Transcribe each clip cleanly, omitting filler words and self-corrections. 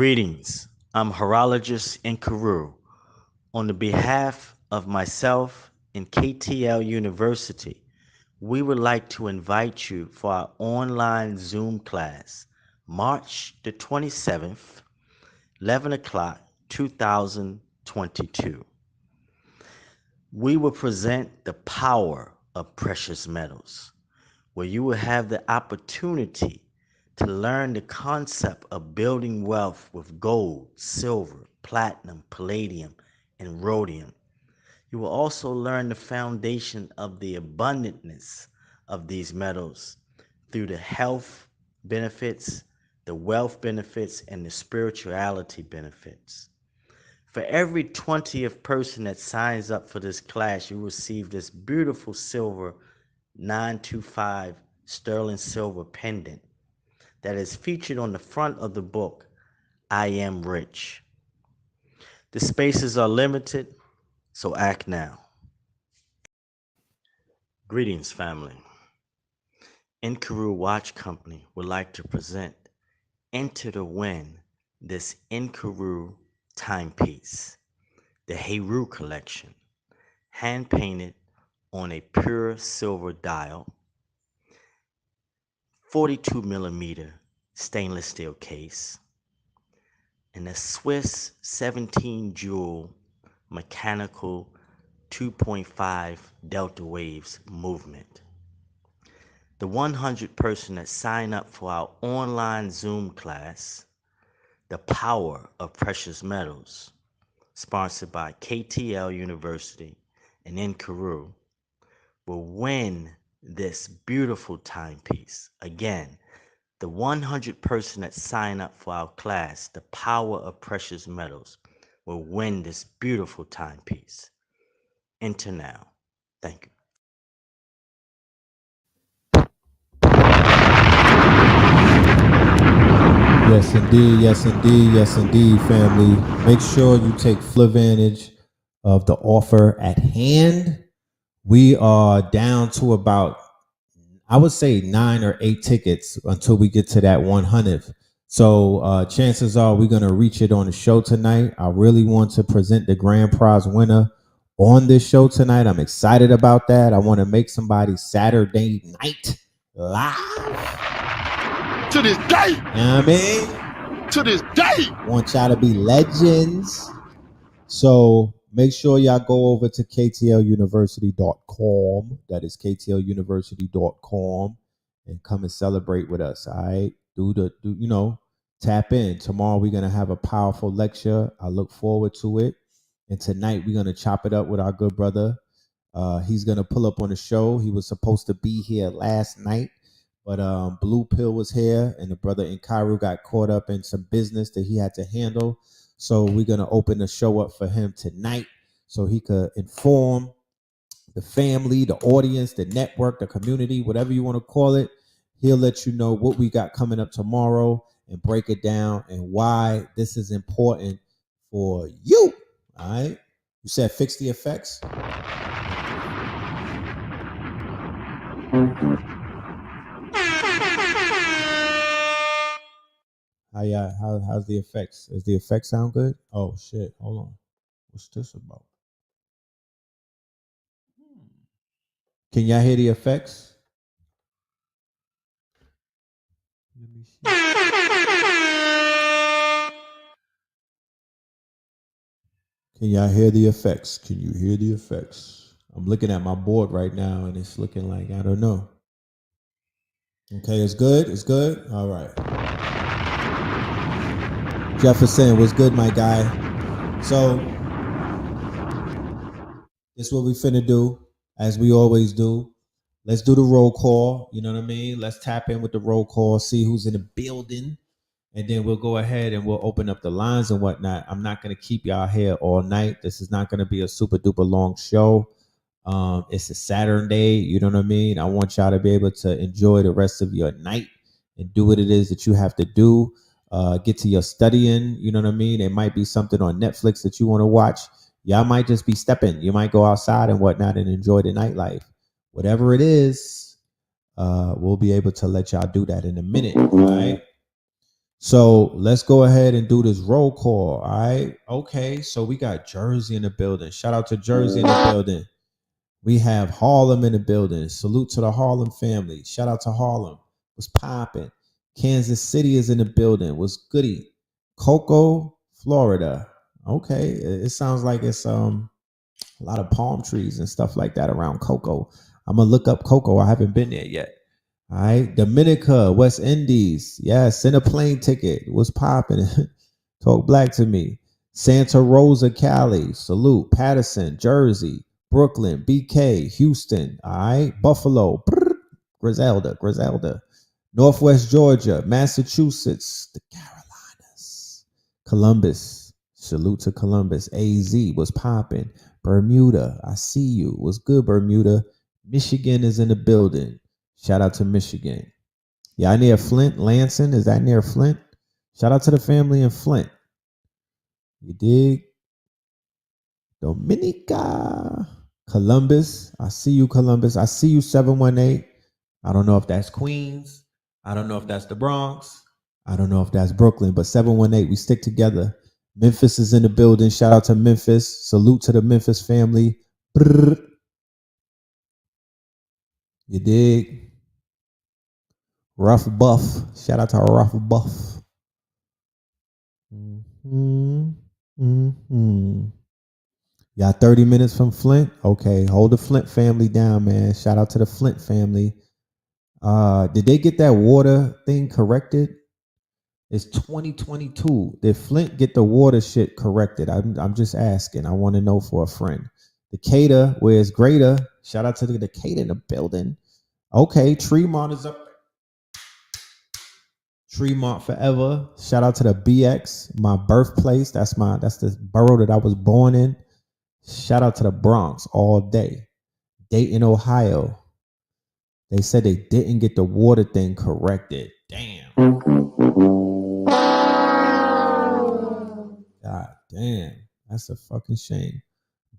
Greetings. I'm horologist NKIRU. On the behalf of myself and KTL University, we would like to invite you for our online Zoom class, March the 27th, 11 o'clock, 2022. We will present the power of precious metals, where you will have the opportunity to learn the concept of building wealth with gold, silver, platinum, palladium, and rhodium. You will also learn the foundation of the abundantness of these metals through the health benefits, the wealth benefits, and the spirituality benefits. For every 20th person that signs up for this class, you receive this beautiful silver 925 sterling silver pendant that is featured on the front of the book, I Am Rich. The spaces are limited, so act now. Greetings, family. NKIRU Watch Company would like to present Enter to Win this NKIRU timepiece, the Heiru collection, hand-painted on a pure silver dial, 42 millimeter stainless steel case, and a Swiss 17 jewel mechanical 2.5 delta waves movement. The 100 person that sign up for our online Zoom class, The Power of Precious Metals, sponsored by KTL University and NKIRU, will win this beautiful timepiece. Again, the 100 person that sign up for our class, The Power of Precious Metals, will win this beautiful timepiece. Enter now. Thank you. Yes, indeed. Yes, indeed. Yes, indeed, family. Make sure you take full advantage of the offer at hand. We are down to about, I would say, 9 or 8 tickets until we get to that 100th. So chances are we're going to reach it on the show tonight. I really want to present the grand prize winner on this show tonight. I'm excited about that. I want to make somebody Saturday night live. To this day. You know what I mean? To this day. Want y'all to be legends. So make sure y'all go over to ktlusuniversity.com. That is ktlusuniversity.com and come and celebrate with us. All right. Tap in. Tomorrow we're gonna have a powerful lecture. I look forward to it. And tonight we're gonna chop it up with our good brother. He's gonna pull up on the show. He was supposed to be here last night, but Blue Pill was here, and the brother NKIRU got caught up in some business that he had to handle. So we're going to open the show up for him tonight so he could inform the family, the audience, the network, the community, whatever you want to call it. He'll let you know what we got coming up tomorrow and break it down and why this is important for you. All right. You said fix the effects. How's the effects? Does the effects sound good? Oh shit! Hold on. What's this about? Can y'all hear the effects? Let me see. Can y'all hear the effects? Can you hear the effects? I'm looking at my board right now, and it's looking like I don't know. Okay, it's good. It's good. All right. Jefferson, what's good, my guy? So, this is what we finna do, as we always do. Let's do the roll call. You know what I mean? Let's tap in with the roll call, see who's in the building, and then we'll go ahead and we'll open up the lines and whatnot. I'm not gonna keep y'all here all night. This is not gonna be a super duper long show. It's a Saturday. You know what I mean? I want y'all to be able to enjoy the rest of your night and do what it is that you have to do. Get to your studying. You know what I mean? It might be something on Netflix that you want to watch. Y'all might just be stepping. You might go outside and whatnot and enjoy the nightlife. Whatever it is, we'll be able to let y'all do that in a minute. All right. So let's go ahead and do this roll call. All right. Okay. So we got Jersey in the building. Shout out to Jersey in the building. We have Harlem in the building. Salute to the Harlem family. Shout out to Harlem. What's popping? Kansas City is in the building. What's goody? Cocoa, Florida. Okay. It sounds like it's a lot of palm trees and stuff like that around Cocoa. I'm gonna look up Cocoa. I haven't been there yet. All right, Dominica, West Indies. Yeah, send a plane ticket. What's popping? Talk black to me. Santa Rosa, Cali. Salute. Patterson, Jersey. Brooklyn, BK, Houston. All right, Buffalo. Brrr, Griselda. Northwest Georgia, Massachusetts, the Carolinas. Columbus. Salute to Columbus. AZ was popping. Bermuda, I see you. What's good, Bermuda? Michigan is in the building. Shout out to Michigan. Yeah, I near Flint, Lansing. Is that near Flint? Shout out to the family in Flint. You dig? Dominica. Columbus. I see you, Columbus. I see you, 718. I don't know if that's Queens. I don't know if that's the Bronx. I don't know if that's Brooklyn, but 718, we stick together. Memphis is in the building. Shout out to Memphis. Salute to the Memphis family. Brrr. You dig? Rough Buff. Shout out to Rough Buff. Y'all 30 minutes from Flint? Okay, hold the Flint family down, man. Shout out to the Flint family. Did they get that water thing corrected? It's 2022. Did Flint get the water shit corrected? I'm just asking. I want to know for a friend. Decatur, where's Greater? Shout out to the Decatur in the building. Okay, Tremont is up. Tremont forever. Shout out to the BX, my birthplace. That's the borough that I was born in. Shout out to the Bronx all day. Dayton, Ohio. They said they didn't get the water thing corrected. Damn. God damn. That's a fucking shame.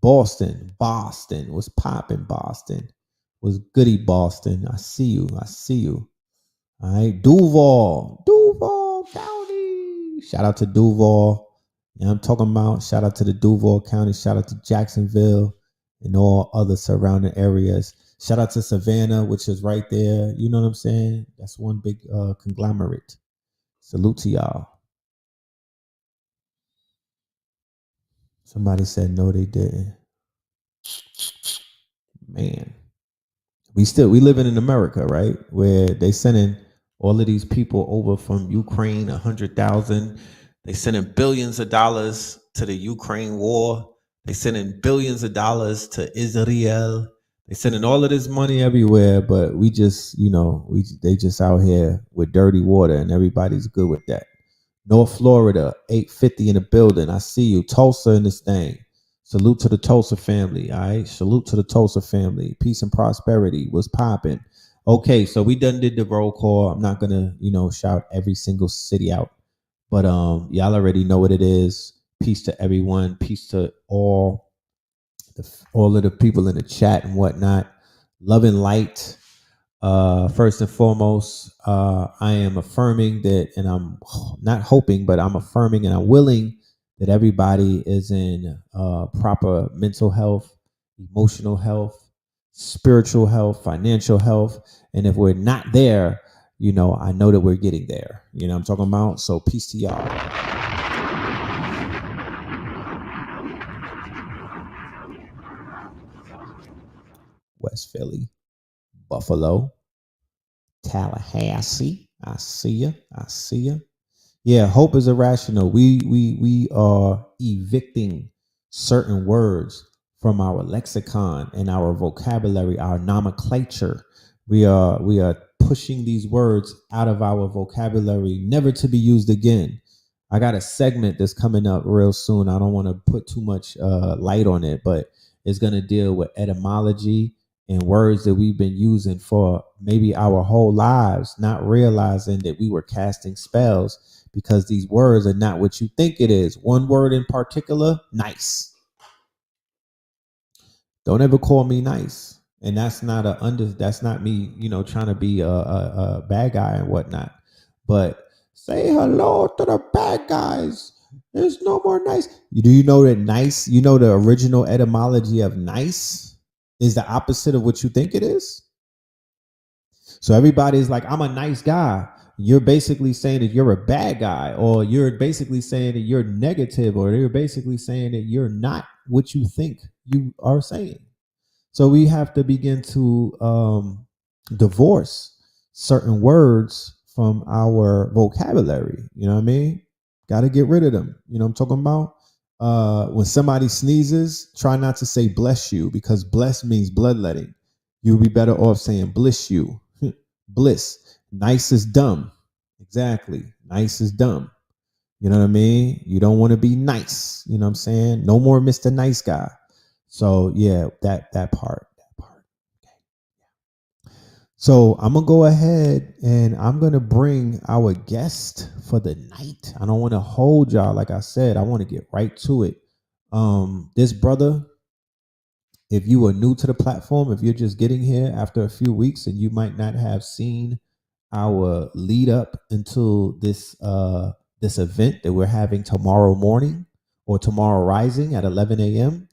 Boston. What's popping, Boston? What's goody, Boston? I see you. All right. Duval County. Shout out to Duval. Yeah, I'm talking about. Shout out to the Duval County. Shout out to Jacksonville and all other surrounding areas. Shout out to Savannah, which is right there. You know what I'm saying? That's one big conglomerate. Salute to y'all. Somebody said no, they didn't. Man, we living in America, right? Where they sending all of these people over from Ukraine, 100,000. They sending billions of dollars to the Ukraine war. They sending billions of dollars to Israel. They sending all of this money everywhere, but we just, they just out here with dirty water, and everybody's good with that. North Florida, 850 in the building. I see you. Tulsa in this thing. Salute to the Tulsa family. All right. Salute to the Tulsa family. Peace and prosperity. What's popping? Okay, so we done did the roll call. I'm not gonna, shout every single city out, but y'all already know what it is. Peace to everyone. Peace to all of the people in the chat and whatnot. Love and light. First and foremost, I am affirming that, and I'm not hoping, but I'm affirming and I'm willing that everybody is in proper mental health, emotional health, spiritual health, financial health. And if we're not there, I know that we're getting there. You know what I'm talking about? So peace to y'all. West Philly, Buffalo, Tallahassee. I see ya. Yeah, hope is irrational. We are evicting certain words from our lexicon and our vocabulary, our nomenclature. We are pushing these words out of our vocabulary, never to be used again. I got a segment that's coming up real soon. I don't want to put too much light on it, but it's going to deal with etymology and words that we've been using for maybe our whole lives, not realizing that we were casting spells because these words are not what you think it is. One word in particular, nice. Don't ever call me nice. And that's not me, trying to be a bad guy and whatnot. But Say hello to the bad guys. There's no more nice. Do you know that nice? You know the original etymology of nice is the opposite of what you think it is. So everybody's like, I'm a nice guy. You're basically saying that you're a bad guy, or you're basically saying that you're negative, or you're basically saying that you're not what you think you are saying. So we have to begin to divorce certain words from our vocabulary. You know what I mean? Got to get rid of them. You know what I'm talking about? When somebody sneezes, try not to say bless you, because bless means bloodletting. You'll be better off saying bliss you. Bliss. Nice is dumb. Exactly. Nice is dumb. You know what I mean? You don't want to be nice. You know what I'm saying? No more Mr. Nice Guy. So yeah, that part. Okay. So I'm gonna go ahead and I'm gonna bring our guest for the night. I don't want to hold y'all. Like I said, I want to get right to it. This brother, if you are new to the platform, if you're just getting here after a few weeks and you might not have seen our lead up into this event that we're having tomorrow morning or tomorrow rising at 11 a.m.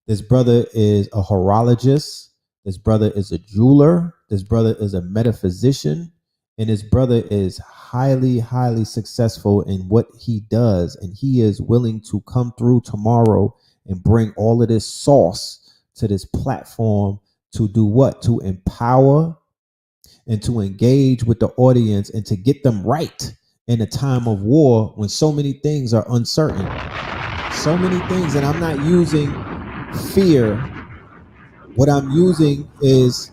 This brother is a horologist. This brother is a jeweler. This brother is a metaphysician. And his brother is highly, highly successful in what he does. And he is willing to come through tomorrow and bring all of this sauce to this platform to do what? To empower and to engage with the audience and to get them right in a time of war when so many things are uncertain. So many things. And I'm not using fear. What I'm using is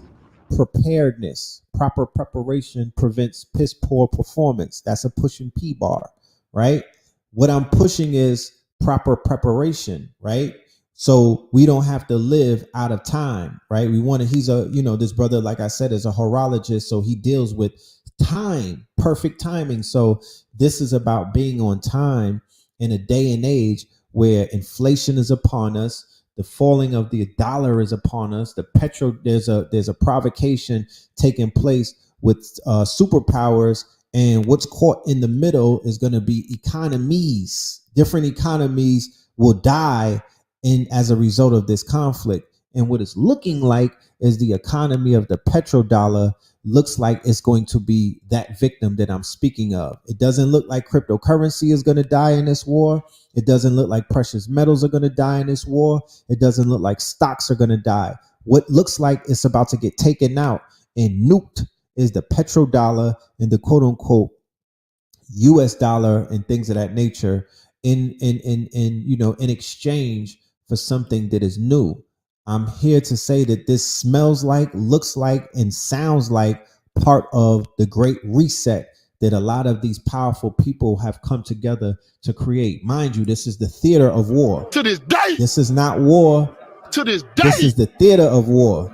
preparedness. Proper preparation prevents piss poor performance. That's a pushing P bar, right? What I'm pushing is proper preparation, right? So we don't have to live out of time, right? We want to, he's a, this brother, like I said, is a horologist. So he deals with time, perfect timing. So this is about being on time in a day and age where inflation is upon us. The falling of the dollar is upon us. There's a provocation taking place with superpowers, and what's caught in the middle is going to be economies. Different economies will die as a result of this conflict. And what it's looking like is the economy of the petrodollar looks like it's going to be that victim that I'm speaking of. It doesn't look like cryptocurrency is going to die in this war. It doesn't look like precious metals are going to die in this war. It doesn't look like stocks are going to die. What looks like it's about to get taken out and nuked is the petrodollar and the quote unquote US dollar and things of that nature in exchange for something that is new. I'm here to say that this smells like, looks like, and sounds like part of the great reset that a lot of these powerful people have come together to create. Mind you, this is the theater of war. To this day. This is not war. To this day. This is the theater of war.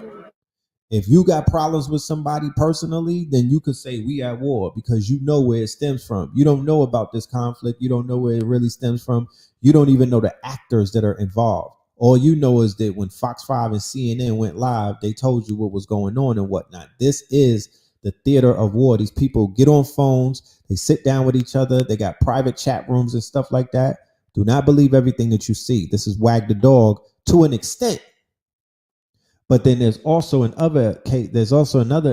If you got problems with somebody personally, then you could say we at war because you know where it stems from. You don't know about this conflict. You don't know where it really stems from. You don't even know the actors that are involved. All you know is that when Fox 5 and CNN went live, they told you what was going on and whatnot. This is the theater of war. These people get on phones. They sit down with each other. They got private chat rooms and stuff like that. Do not believe everything that you see. This is wag the dog to an extent. But then there's also another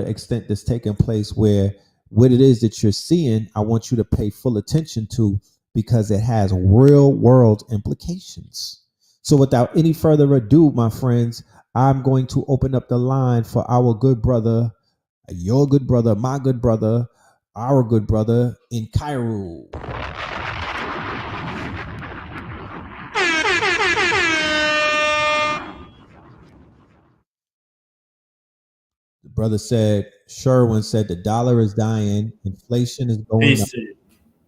extent that's taking place where what it is that you're seeing, I want you to pay full attention to because it has real world implications. So without any further ado, my friends, I'm going to open up the line for our good brother, your good brother, my good brother, our good brother NKIRU. The brother said, Sherwin said the dollar is dying, inflation is going up,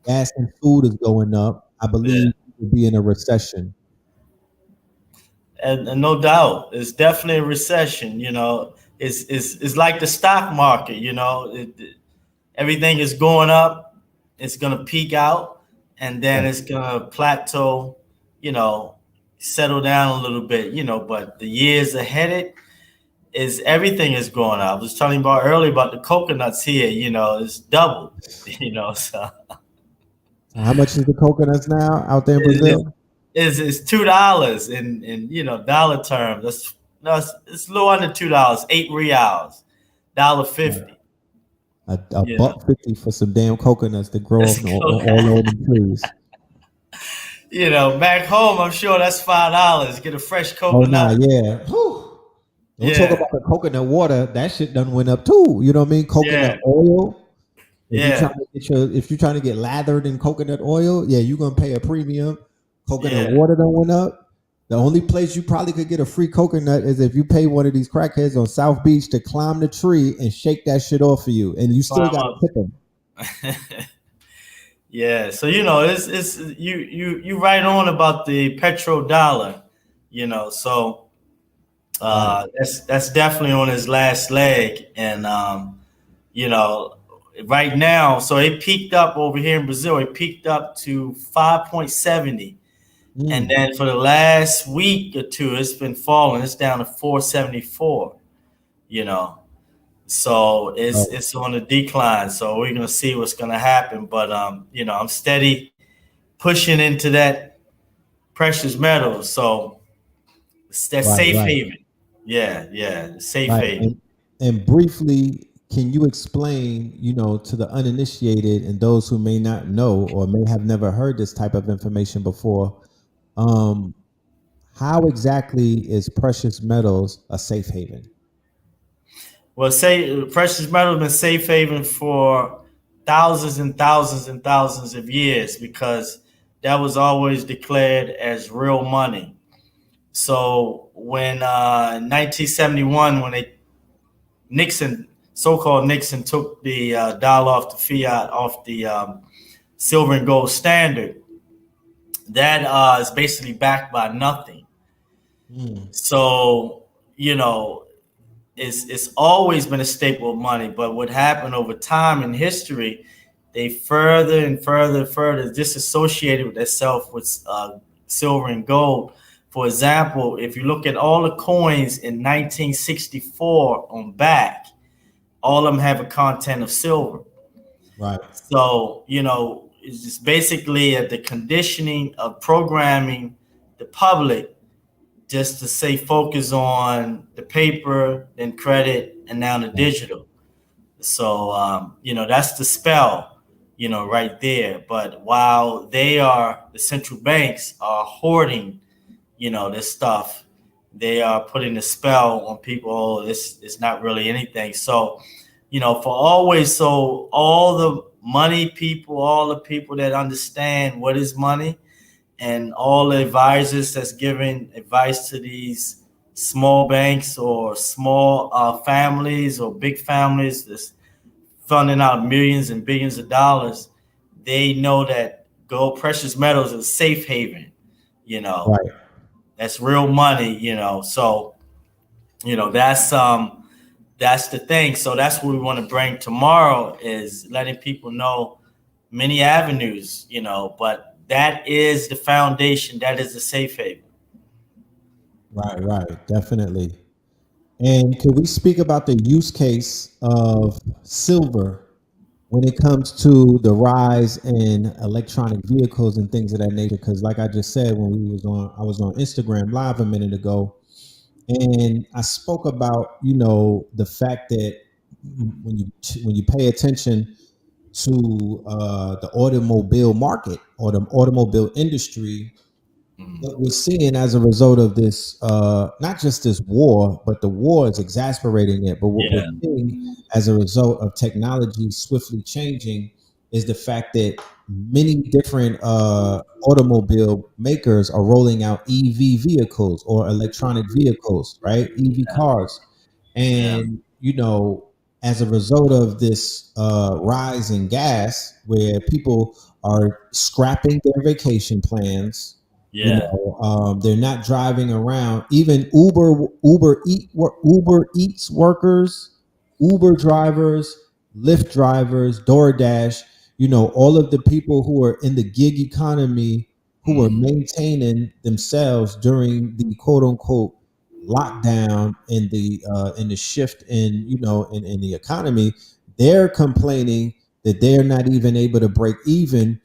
gas and food is going up. I believe we'll be in a recession. And no doubt, it's definitely a recession. It's like the stock market. Everything is going up. It's gonna peak out, and then it's gonna plateau. Settle down a little bit. But the years ahead, everything is going up. I was telling you about earlier about the coconuts here. It's doubled. So. How much is the coconuts now out there in It's, Brazil? it's $2 in dollar terms. That's no, it's a little under $2, 8 reals, $1.50. A You know, $1.50 for some damn coconuts that grow let's off go. all over the trees. Back home, I'm sure that's $5. Get a fresh Oh nah, coconut. yeah. Whew. Don't talk Yeah, about the coconut water. That shit done went up too. You know what I mean? yeah, Coconut oil. yeah, If you're trying to get lathered in coconut oil, yeah, you're gonna pay a premium. Coconut yeah. water done went up. The only place you probably could get a free coconut is if you pay one of these crackheads on South Beach to climb the tree and shake that shit off for you, and you still Climb got to up. tip them. Yeah, so it's you right on about the petrodollar. So Right. that's definitely on his last leg, and you know, right now, so it peaked up over here in Brazil. It peaked up to 5.70, and Mm. then for the last week or two, it's been falling. It's down to 4.74. You know, so Oh, it's on a decline. So we're gonna see what's gonna happen. But I'm steady pushing into that precious metal. So it's that right, safe right, haven. Yeah, yeah, safe right. haven. And briefly, can you explain, to the uninitiated and those who may not know or may have never heard this type of information before, um, how exactly is precious metals a safe haven? Well, say precious metal has been safe haven for thousands and thousands and thousands of years because that was always declared as real money. So when 1971, when Nixon, so-called Nixon, took the dollar off the fiat, off the silver and gold standard, that is basically backed by nothing. Mm. So it's always been a staple of money. But what happened over time in history, they further and further and further disassociated with themselves with silver and gold. For example, if you look at all the coins in 1964 on back, all of them have a content of silver. Right. So, it's just basically the conditioning of programming the public just to say focus on the paper, then credit, and now the digital. So, that's the spell, right there. But while the central banks are hoarding, this stuff, they are putting a spell on people. Oh, it's not really anything. So, so all the money people, all the people that understand what is money, and all the advisors that's giving advice to these small banks or small families or big families that's funding out millions and billions of dollars, they know that gold, precious metals, is a safe haven. You know, Right. that's real money. So that's the thing. So that's what we want to bring tomorrow is letting people know many avenues. But that is the foundation. That is the safe haven. Right. Right. Definitely. And can we speak about the use case of silver when it comes to the rise in electronic vehicles and things of that nature? Because, like I just said, I was on Instagram Live a minute ago, and I spoke about the fact that when you pay attention to the automobile market or the automobile industry, what we're seeing as a result of this, not just this war, but the war is exacerbating it. But what we're Yeah, seeing as a result of technology swiftly changing is the fact that many different automobile makers are rolling out EV vehicles or electronic vehicles, right? EV cars. yeah, And, as a result of this rise in gas, where people are scrapping their vacation plans, yeah, they're not driving around. Even Uber Eats workers, Uber drivers, Lyft drivers, DoorDash. All of the people who are in the gig economy who are mm, maintaining themselves during the quote unquote lockdown and the shift in the economy. They're complaining that they're not even able to break even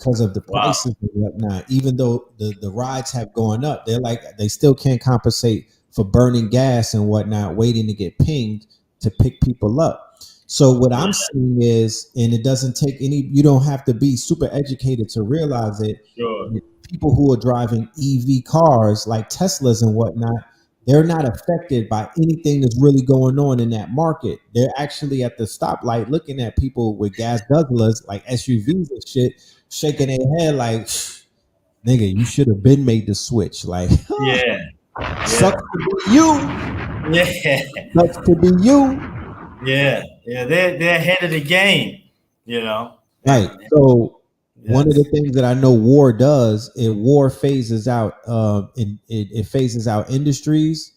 because of the prices and whatnot. Even though the rides have gone up, they still can't compensate for burning gas and whatnot, waiting to get pinged to pick people up. So what I'm seeing is, and it doesn't take you don't have to be super educated to realize it. Sure. People who are driving EV cars like Teslas and whatnot, they're not affected by anything that's really going on in that market. They're actually at the stoplight looking at people with gas guzzlers like SUVs and shit, shaking their head like, nigga, you should have been made the switch. Like, Yeah. sucks to be you. Yeah. Sucks to be you. Yeah. They're ahead of the game, Right. So one of the things that I know war does, war phases out it phases out industries.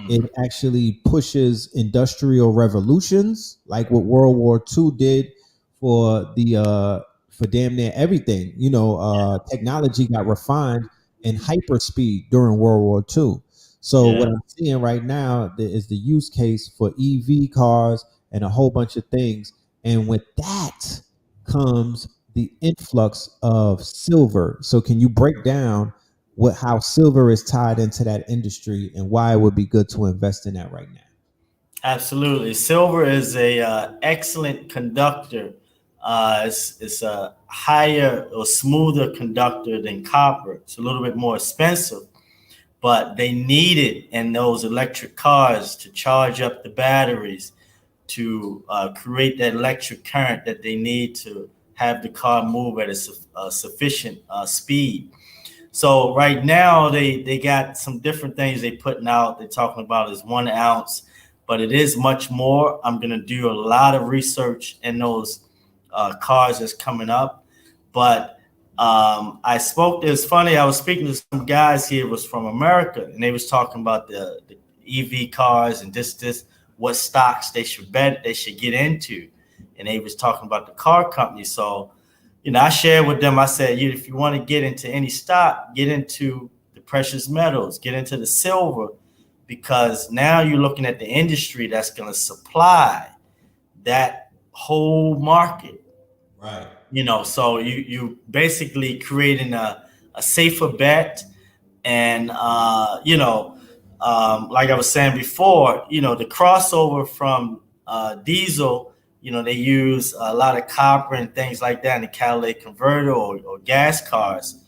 It actually pushes industrial revolutions, like what World War II did for damn near everything. Technology got refined in hyperspeed during World War II. So what I'm seeing right now is the use case for EV cars and a whole bunch of things. And with that comes the influx of silver. So can you break down how silver is tied into that industry and why it would be good to invest in that right now? Absolutely. Silver is a excellent conductor. It's a higher or smoother conductor than copper. It's a little bit more expensive, but they need it in those electric cars to charge up the batteries, to create that electric current that they need to have the car move at a sufficient speed. So right now they got some different things they putting out. They're talking about is 1 ounce, but it is much more. I'm going to do a lot of research in those cars that's coming up. But it's funny, I was speaking to some guys here was from America, and they was talking about the EV cars and this what stocks they should get into. And they was talking about the car company. So, I shared with them, I said, if you want to get into any stock, get into the precious metals, get into the silver, because now you're looking at the industry that's going to supply that whole market. Right. So you basically creating a safer bet. And, like I was saying before, the crossover from diesel, they use a lot of copper and things like that in the catalytic converter or gas cars.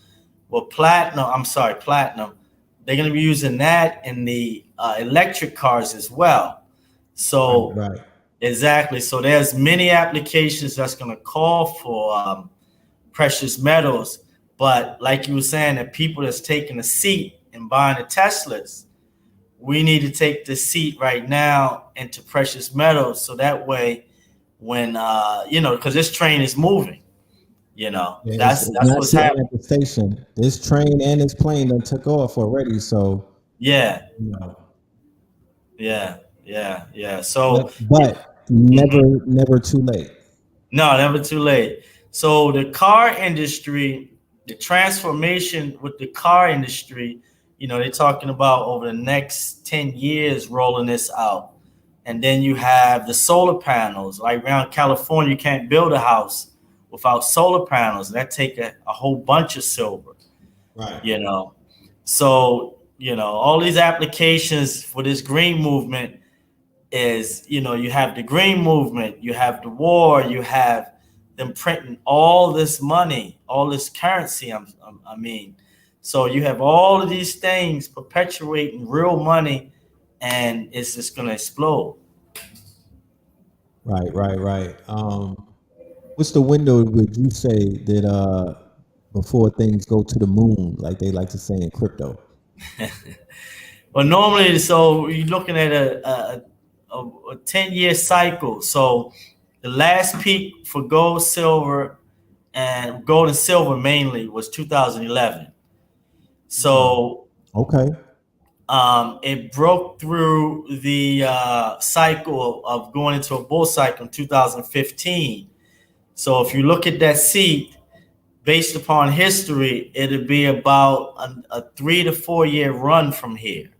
Well, platinum, they're going to be using that in the electric cars as well. So, right. Exactly. So there's many applications that's going to call for precious metals. But like you were saying, the people that's taking a seat and buying the Teslas, we need to take the seat right now into precious metals. So that way, when, because this train is moving, that's what's happening at the station. This train and this plane done took off already. So, yeah. So, but never too late. No, never too late. So the car industry, the transformation with the car industry, they're talking about over the next 10 years rolling this out. And then you have the solar panels. Like around California, you can't build a house without solar panels. That take a whole bunch of silver. Right. So, all these applications for this green movement is, you have the green movement, you have the war, you have them printing all this money, all this currency. So you have all of these things perpetuating real money, and it's just going to explode. Right. What's the window would you say that before things go to the moon, like they like to say in crypto? Well, normally, so you're looking at a 10-year cycle. So the last peak for gold, silver, and gold and silver mainly was 2011. So okay. It broke through the cycle of going into a bull cycle in 2015. So if you look at that seat, based upon history, it'll be about a 3 to 4 year run from here.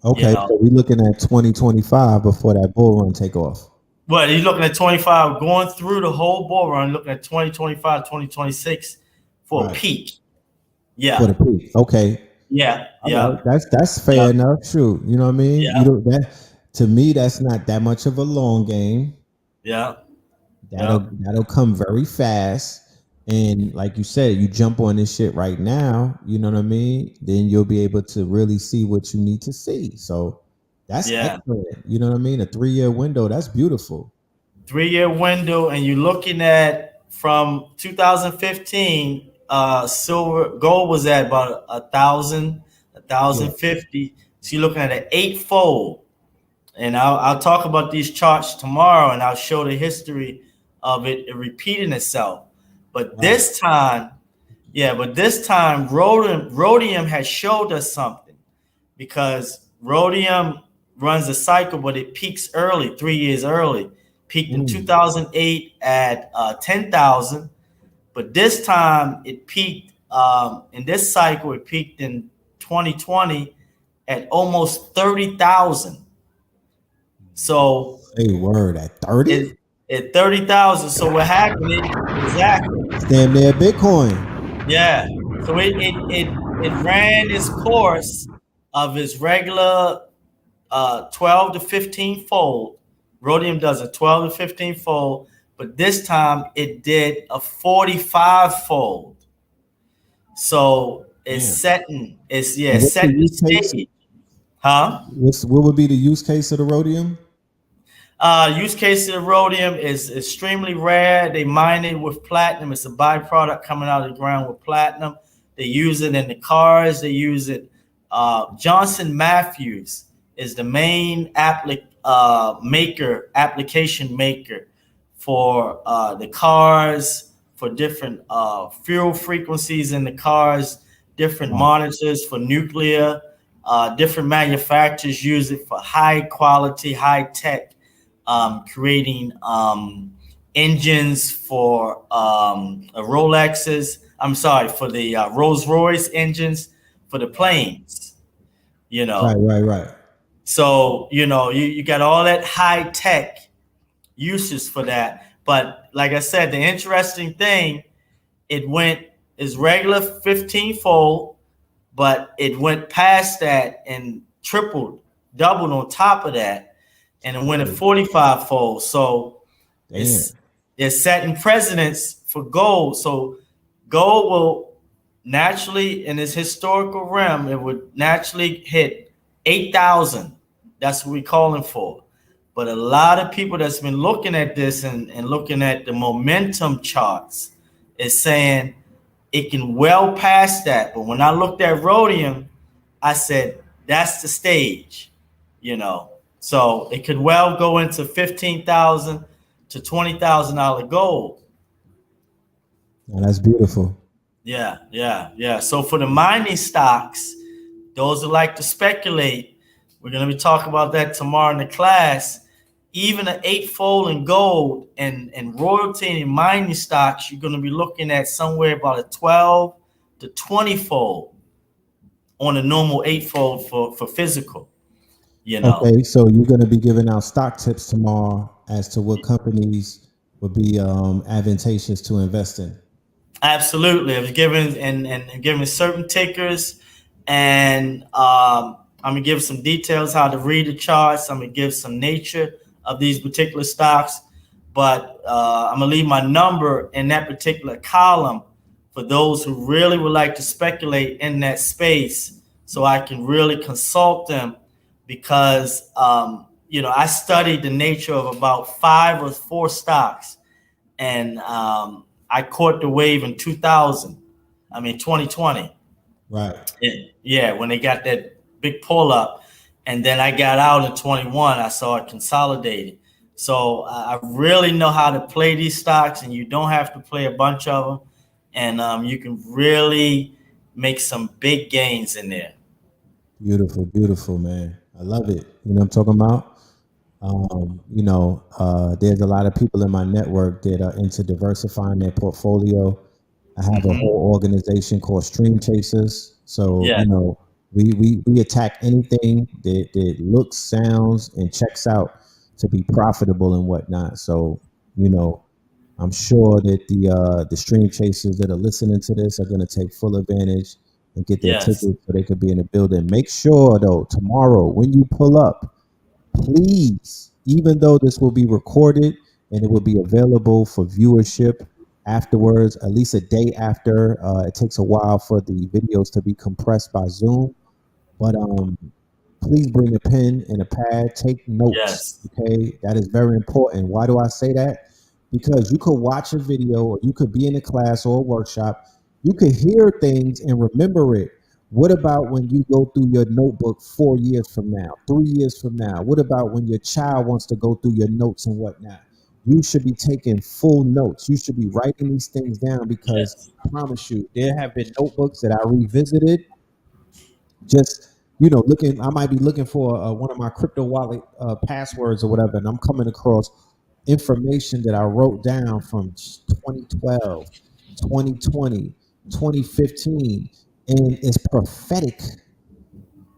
Okay, so we're looking at 2025 before that bull run take off. Well, you're looking at 25, going through the whole bull run, looking at 2025, 2026 for a Right. peak. For Yeah, the peak. Okay. yeah, All yeah, right. That's fair yeah, enough. Shoot. You know what I mean? You yeah, know that to me that's not that much of a long game. yeah, yeah, That'll come very fast. And like you said, you jump on this shit right now, you know what I mean? Then you'll be able to really see what you need to see. So that's yeah. excellent. You know what I mean? A 3-year window. That's beautiful. 3 year window, and you're looking at from 2015, gold was at about 1,000, Yeah. 1,050. So you're looking at an eightfold. And I'll talk about these charts tomorrow, and I'll show the history of it repeating itself. But Right. this time, rhodium has showed us something, because rhodium runs a cycle, but it peaks early, 3 years early. Peaked in 2008 at 10,000, but this time it peaked in this cycle. It peaked in 2020 at almost 30,000. So Say word at 30? it at 30,000. So what happened? Exactly. It's damn near Bitcoin. Yeah. So it ran its course of its regular 12 to 15 fold. Rhodium does a 12 to 15 fold, but this time it did a 45 fold. So it's Damn. setting, it's And what's the setting the use case? stage. Huh? What would be the use case of the rhodium? Use case of rhodium is extremely rare. They mine it with platinum. It's a byproduct coming out of the ground with platinum. They use it in the cars. They use it. Johnson Matthews is the main application maker for the cars, for different fuel frequencies in the cars, different monitors for nuclear. Different manufacturers use it for high quality, high tech. Creating engines for Rolexes. I'm sorry, for the Rolls Royce engines for the planes. You know, Right. so you got all that high tech uses for that. But like I said, the interesting thing, it went is regular 15 fold, but it went past that and tripled, doubled on top of that, and it went a 45 fold. So Damn. it's setting precedents for gold. So gold will naturally, in its historical realm, it would naturally hit 8,000. That's what we're calling for. But a lot of people that's been looking at this and looking at the momentum charts is saying it can well pass that. But when I looked at rhodium, I said, that's the stage, So it could well go into $15,000 to $20,000 gold. Oh, that's beautiful. Yeah. So for the mining stocks, those who like to speculate, we're going to be talking about that tomorrow in the class. Even an eightfold in gold and royalty and mining stocks, you're going to be looking at somewhere about a 12 to 20 fold on a normal eightfold for physical. Okay, so you're going to be giving out stock tips tomorrow as to what companies would be advantageous to invest in. Absolutely. I was giving certain tickers, and I'm gonna give some details how to read the charts. I'm gonna give some nature of these particular stocks, but I'm gonna leave my number in that particular column for those who really would like to speculate in that space, so I can really consult them, because I studied the nature of about 5 or 4 stocks, and I caught the wave in 2020. Right. Yeah, when they got that big pull up, and then I got out in 21. I saw it consolidated. So I really know how to play these stocks, and you don't have to play a bunch of them, and you can really make some big gains in there. Beautiful, man. I love it. You know what I'm talking about? There's a lot of people in my network that are into diversifying their portfolio. I have a whole organization called Stream Chasers. So, Yeah. We attack anything that looks, sounds, and checks out to be profitable and whatnot. So, I'm sure that the stream chasers that are listening to this are going to take full advantage and get their Yes. tickets so they could be in the building. Make sure though, tomorrow when you pull up, please, even though this will be recorded and it will be available for viewership afterwards, at least a day after. It takes a while for the videos to be compressed by Zoom, but please bring a pen and a pad. Take notes. Yes. Okay, that is very important. Why do I say that? Because you could watch a video, or you could be in a class or a workshop. You could hear things and remember it. What about when you go through your notebook 4 years from now, 3 years from now? What about when your child wants to go through your notes and whatnot? You should be taking full notes. You should be writing these things down because Yes. I promise you, there have been notebooks that I revisited just looking. I might be looking for one of my crypto wallet passwords or whatever, and I'm coming across information that I wrote down from 2012, 2020, 2015, and it's prophetic.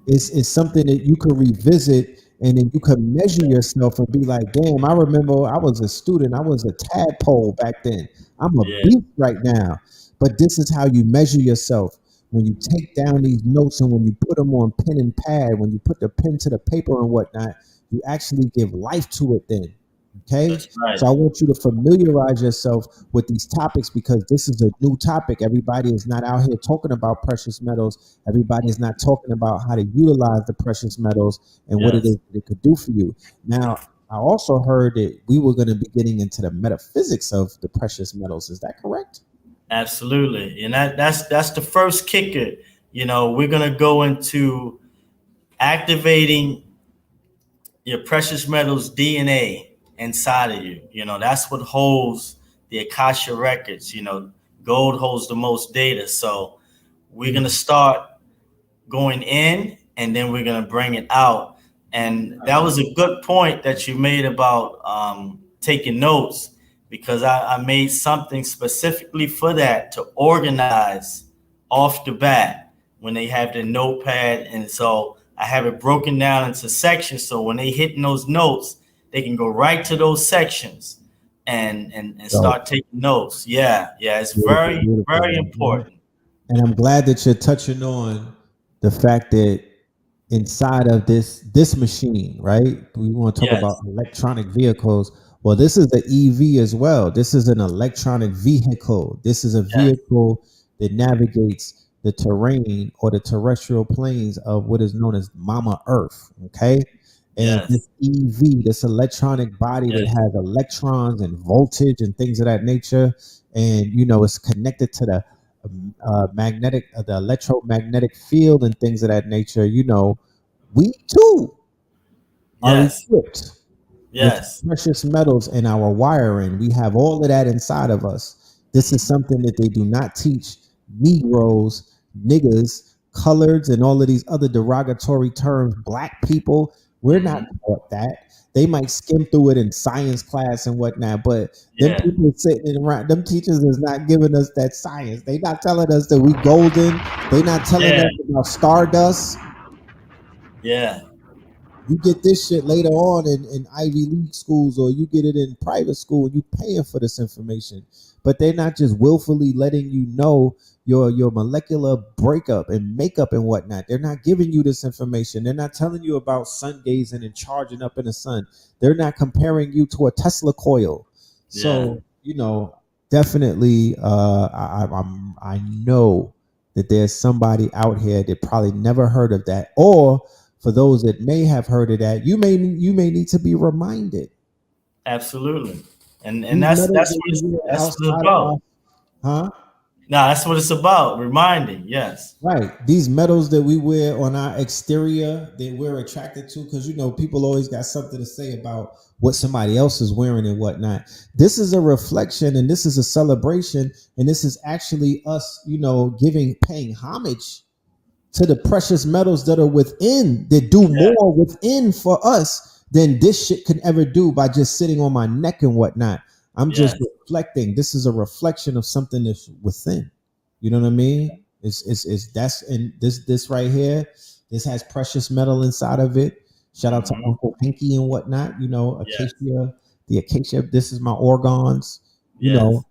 It's something that you could revisit, and then you could measure yourself and be like, damn, I remember I was a student, I was a tadpole back then, I'm a Yeah. beast right now. But this is how you measure yourself: when you take down these notes and when you put them on pen and pad, when you put the pen to the paper and whatnot, you actually give life to it then. Okay, That's right. so I want you to familiarize yourself with these topics because this is a new topic. Everybody is not out here talking about precious metals. Everybody is not talking about how to utilize the precious metals and what it Yes. is that it could do for you. Now, I also heard that we were going to be getting into the metaphysics of the precious metals. Is that correct? Absolutely. And that's the first kicker. We're gonna go into activating your precious metals DNA inside of you. That's what holds the Akasha records. Gold holds the most data. So we're gonna start going in, and then we're gonna bring it out. And that was a good point that you made about taking notes, because I made something specifically for that, to organize off the bat when they have the notepad. And so I have it broken down into sections, so when they hit those notes, they can go right to those sections and So start taking notes. Yeah, it's beautiful, very, beautiful, very man. important. And I'm glad that you're touching on the fact that inside of this machine, right? We want to talk about Yes, electronic vehicles. Well, this is the EV as well. This is an electronic vehicle. This is a yes, vehicle that navigates the terrain or the terrestrial planes of what is known as Mama Earth. Okay. And yes, this EV, this electronic body that yes, has electrons and voltage and things of that nature, and it's connected to the the electromagnetic field and things of that nature. We too are yes, equipped with yes, precious metals in our wiring. We have all of that inside of us. This is something that they do not teach Negroes, niggas, coloreds, and all of these other derogatory terms. Black people, we're not mhm, taught that. They might skim through it in science class and whatnot, but them yeah, people sitting around, them teachers is not giving us that science. They not telling us that we golden. They not telling yeah, us about stardust. yeah, You get this shit later on in Ivy League schools, or you get it in private school and you paying for this information. But they're not just willfully letting you know your molecular breakup and makeup and whatnot. They're not giving you this information. They're not telling you about sun gazing and charging up in the sun. They're not comparing you to a Tesla coil. yeah, So, definitely I know that there's somebody out here that probably never heard of that, or for those that may have heard of that, you may need to be reminded. absolutely. And These that's metals that's that what we it's, wear that's what it's outside of about. our, huh? No, that's what it's about. Reminding. Yes. Right. These metals that we wear on our exterior that we're attracted to, because people always got something to say about what somebody else is wearing and whatnot. This is a reflection and this is a celebration, and this is actually us, paying homage to the precious metals that are within, that do Yeah. more within for us than this shit can ever do by just sitting on my neck and whatnot. I'm just Yes. reflecting. This is a reflection of something that's within. You know what I mean? It's that's, and this right here, this has precious metal inside of it. Shout out to Hmm. Uncle Pinky and whatnot. Yes. Acacia, the acacia. This is my organs. you Yes. know,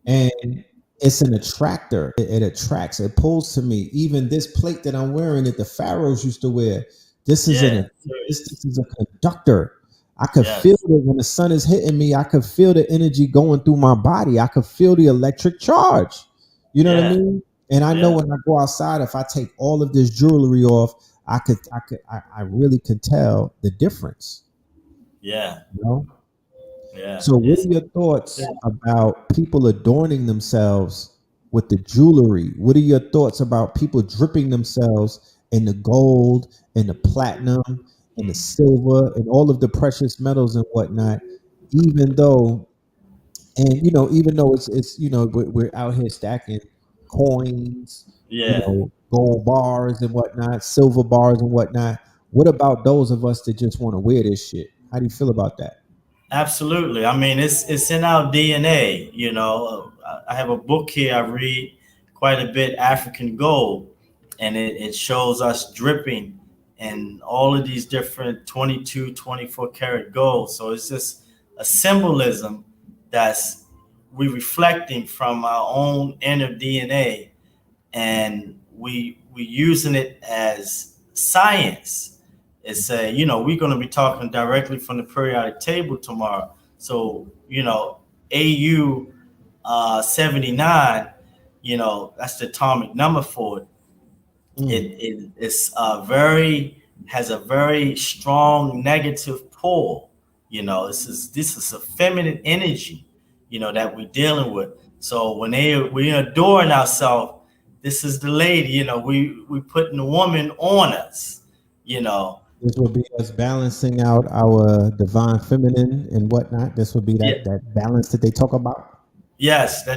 and it's an attractor. It attracts, it pulls to me. Even this plate that I'm wearing that the pharaohs used to wear, this is Yeah. this is a conductor. I could Yes. feel it when the sun is hitting me. I could feel the energy going through my body. I could feel the electric charge. You know what I Yeah. mean? And I know when I go outside, if I take all of this jewelry off, I really could tell the difference. Yeah. You know? Yeah. So, what are your thoughts about people adorning themselves with the jewelry? What are your thoughts about people dripping themselves in the gold and the platinum and the silver and all of the precious metals and whatnot? Even though, and even though it's we're out here stacking coins, Yeah. gold bars and whatnot, silver bars and whatnot. What about those of us that just want to wear this shit? How do you feel about that? Absolutely. I mean, it's in our DNA. I have a book here I read quite a bit, African Gold, and it shows us dripping and all of these different 22, 24 karat gold. So it's just a symbolism that's we reflecting from our own inner DNA, and we using it as science. It's we're going to be talking directly from the periodic table tomorrow. So AU 79, that's the atomic number for it. It's has a very strong negative pull. This is a feminine energy, that we're dealing with. So when we adoring ourselves, this is the lady. We putting the woman on us. This would be us balancing out our divine feminine and whatnot. This would be Yeah. that balance that they talk about. Yes, the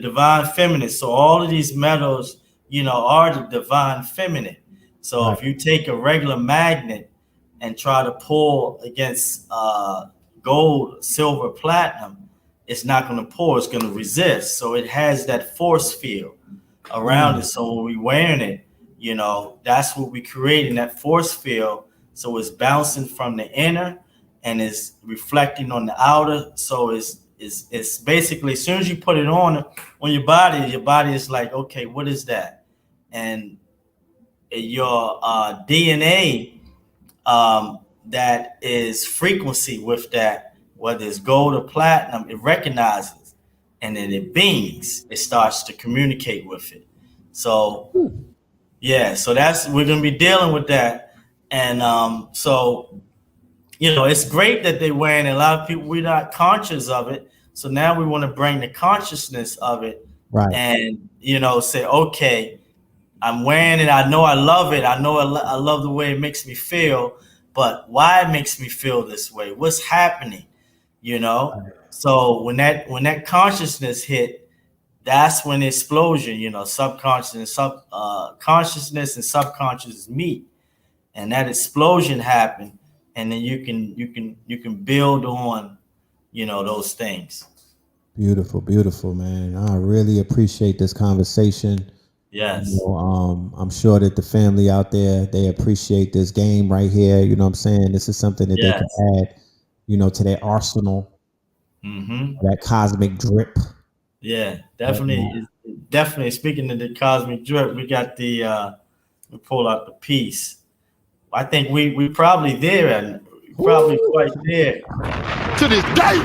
divine feminine. So all of these metals, are the divine feminine. So Right. if you take a regular magnet and try to pull against gold, silver, platinum, it's not going to pull. It's going to resist. So it has that force field around it. So when we're wearing it, that's what we creating, that force field. So it's bouncing from the inner and it's reflecting on the outer. So it's basically, as soon as you put it on your body is like, okay, what is that? And your DNA that is frequency with that, whether it's gold or platinum, it recognizes and then it beams. It starts to communicate with it. So yeah, so we're gonna be dealing with that, and so it's great that they're wearing it. A lot of people, we're not conscious of it, so now we want to bring the consciousness of it, Right. and say, okay, I'm wearing it. I know I love it. I know I love the way it makes me feel, but why it makes me feel this way? What's happening? So when that consciousness hit, that's when the explosion, subconscious and consciousness and subconscious meet, and that explosion happened, and then you can build on, those things. Beautiful, beautiful, man. I really appreciate this conversation. Yes. I'm sure that the family out there, they appreciate this game right here. You know what I'm saying? This is something that they Yes. can add, to their arsenal, that cosmic drip. Yeah, definitely. Speaking of the cosmic drip, we got we pull out the piece. I think we probably there, and probably quite there. To this day.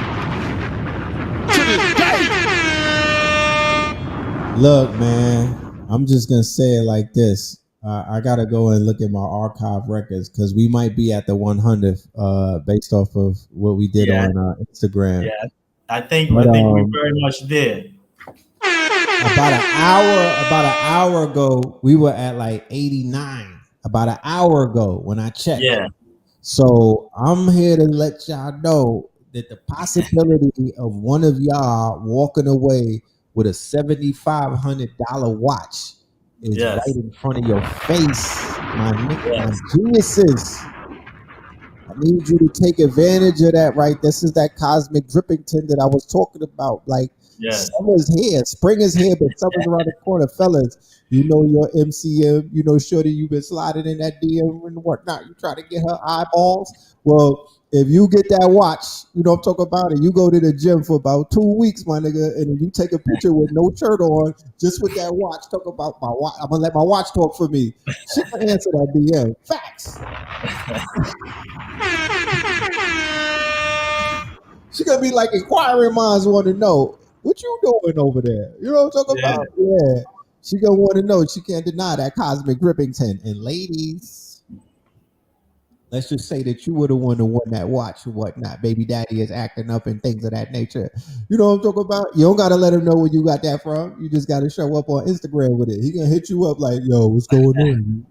To this day. Look, man, I'm just gonna say it like this. I gotta go and look at my archive records because we might be at the 100th, based off of what we did on Instagram. Yeah, I think we're very much there. About an hour ago, we were at like 89. About an hour ago when I checked. Yeah. So I'm here to let y'all know that the possibility of one of y'all walking away with a $7,500 watch is right in front of your face, my geniuses. I need you to take advantage of that, right? This is that cosmic drippington that I was talking about. Like, Yes. Summer's here. Spring is here, but summer's around the corner. Fellas, you know your MCM, you know, shorty, you've been sliding in that DM and whatnot. You try to get her eyeballs. Well, if you get that watch, you know I'm talking about it. You go to the gym for about 2 weeks, my nigga, and you take a picture with no shirt on, just with that watch. Talk about my watch. I'm gonna let my watch talk for me. She can answer that DM. Facts. She gonna be like inquiring minds want to know what you doing over there. You know what I'm talking about? Yeah. She gonna want to know. She can't deny that cosmic Grippington. And ladies, let's just say that you were the one who won that watch or whatnot. Baby daddy is acting up and things of that nature. You know what I'm talking about? You don't gotta let him know where you got that from. You just gotta show up on Instagram with it. He gonna hit you up like, yo, what's going on?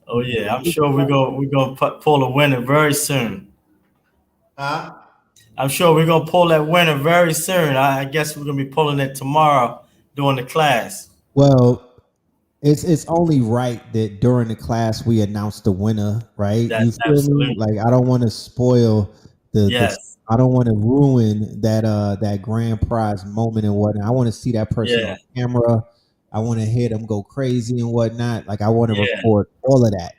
Oh yeah, I'm sure we're gonna pull a winner very soon. Huh? I'm sure we're gonna pull that winner very soon. I guess we're gonna be pulling it tomorrow during the class. Well, it's only right that during the class we announce the winner, right? You That's feel absolutely me? Like I don't want to spoil the yes. I don't want to ruin that grand prize moment and whatnot. I want to see that person Yeah. on camera. I want to hear them go crazy and whatnot. Like I want to Yeah. record all of that.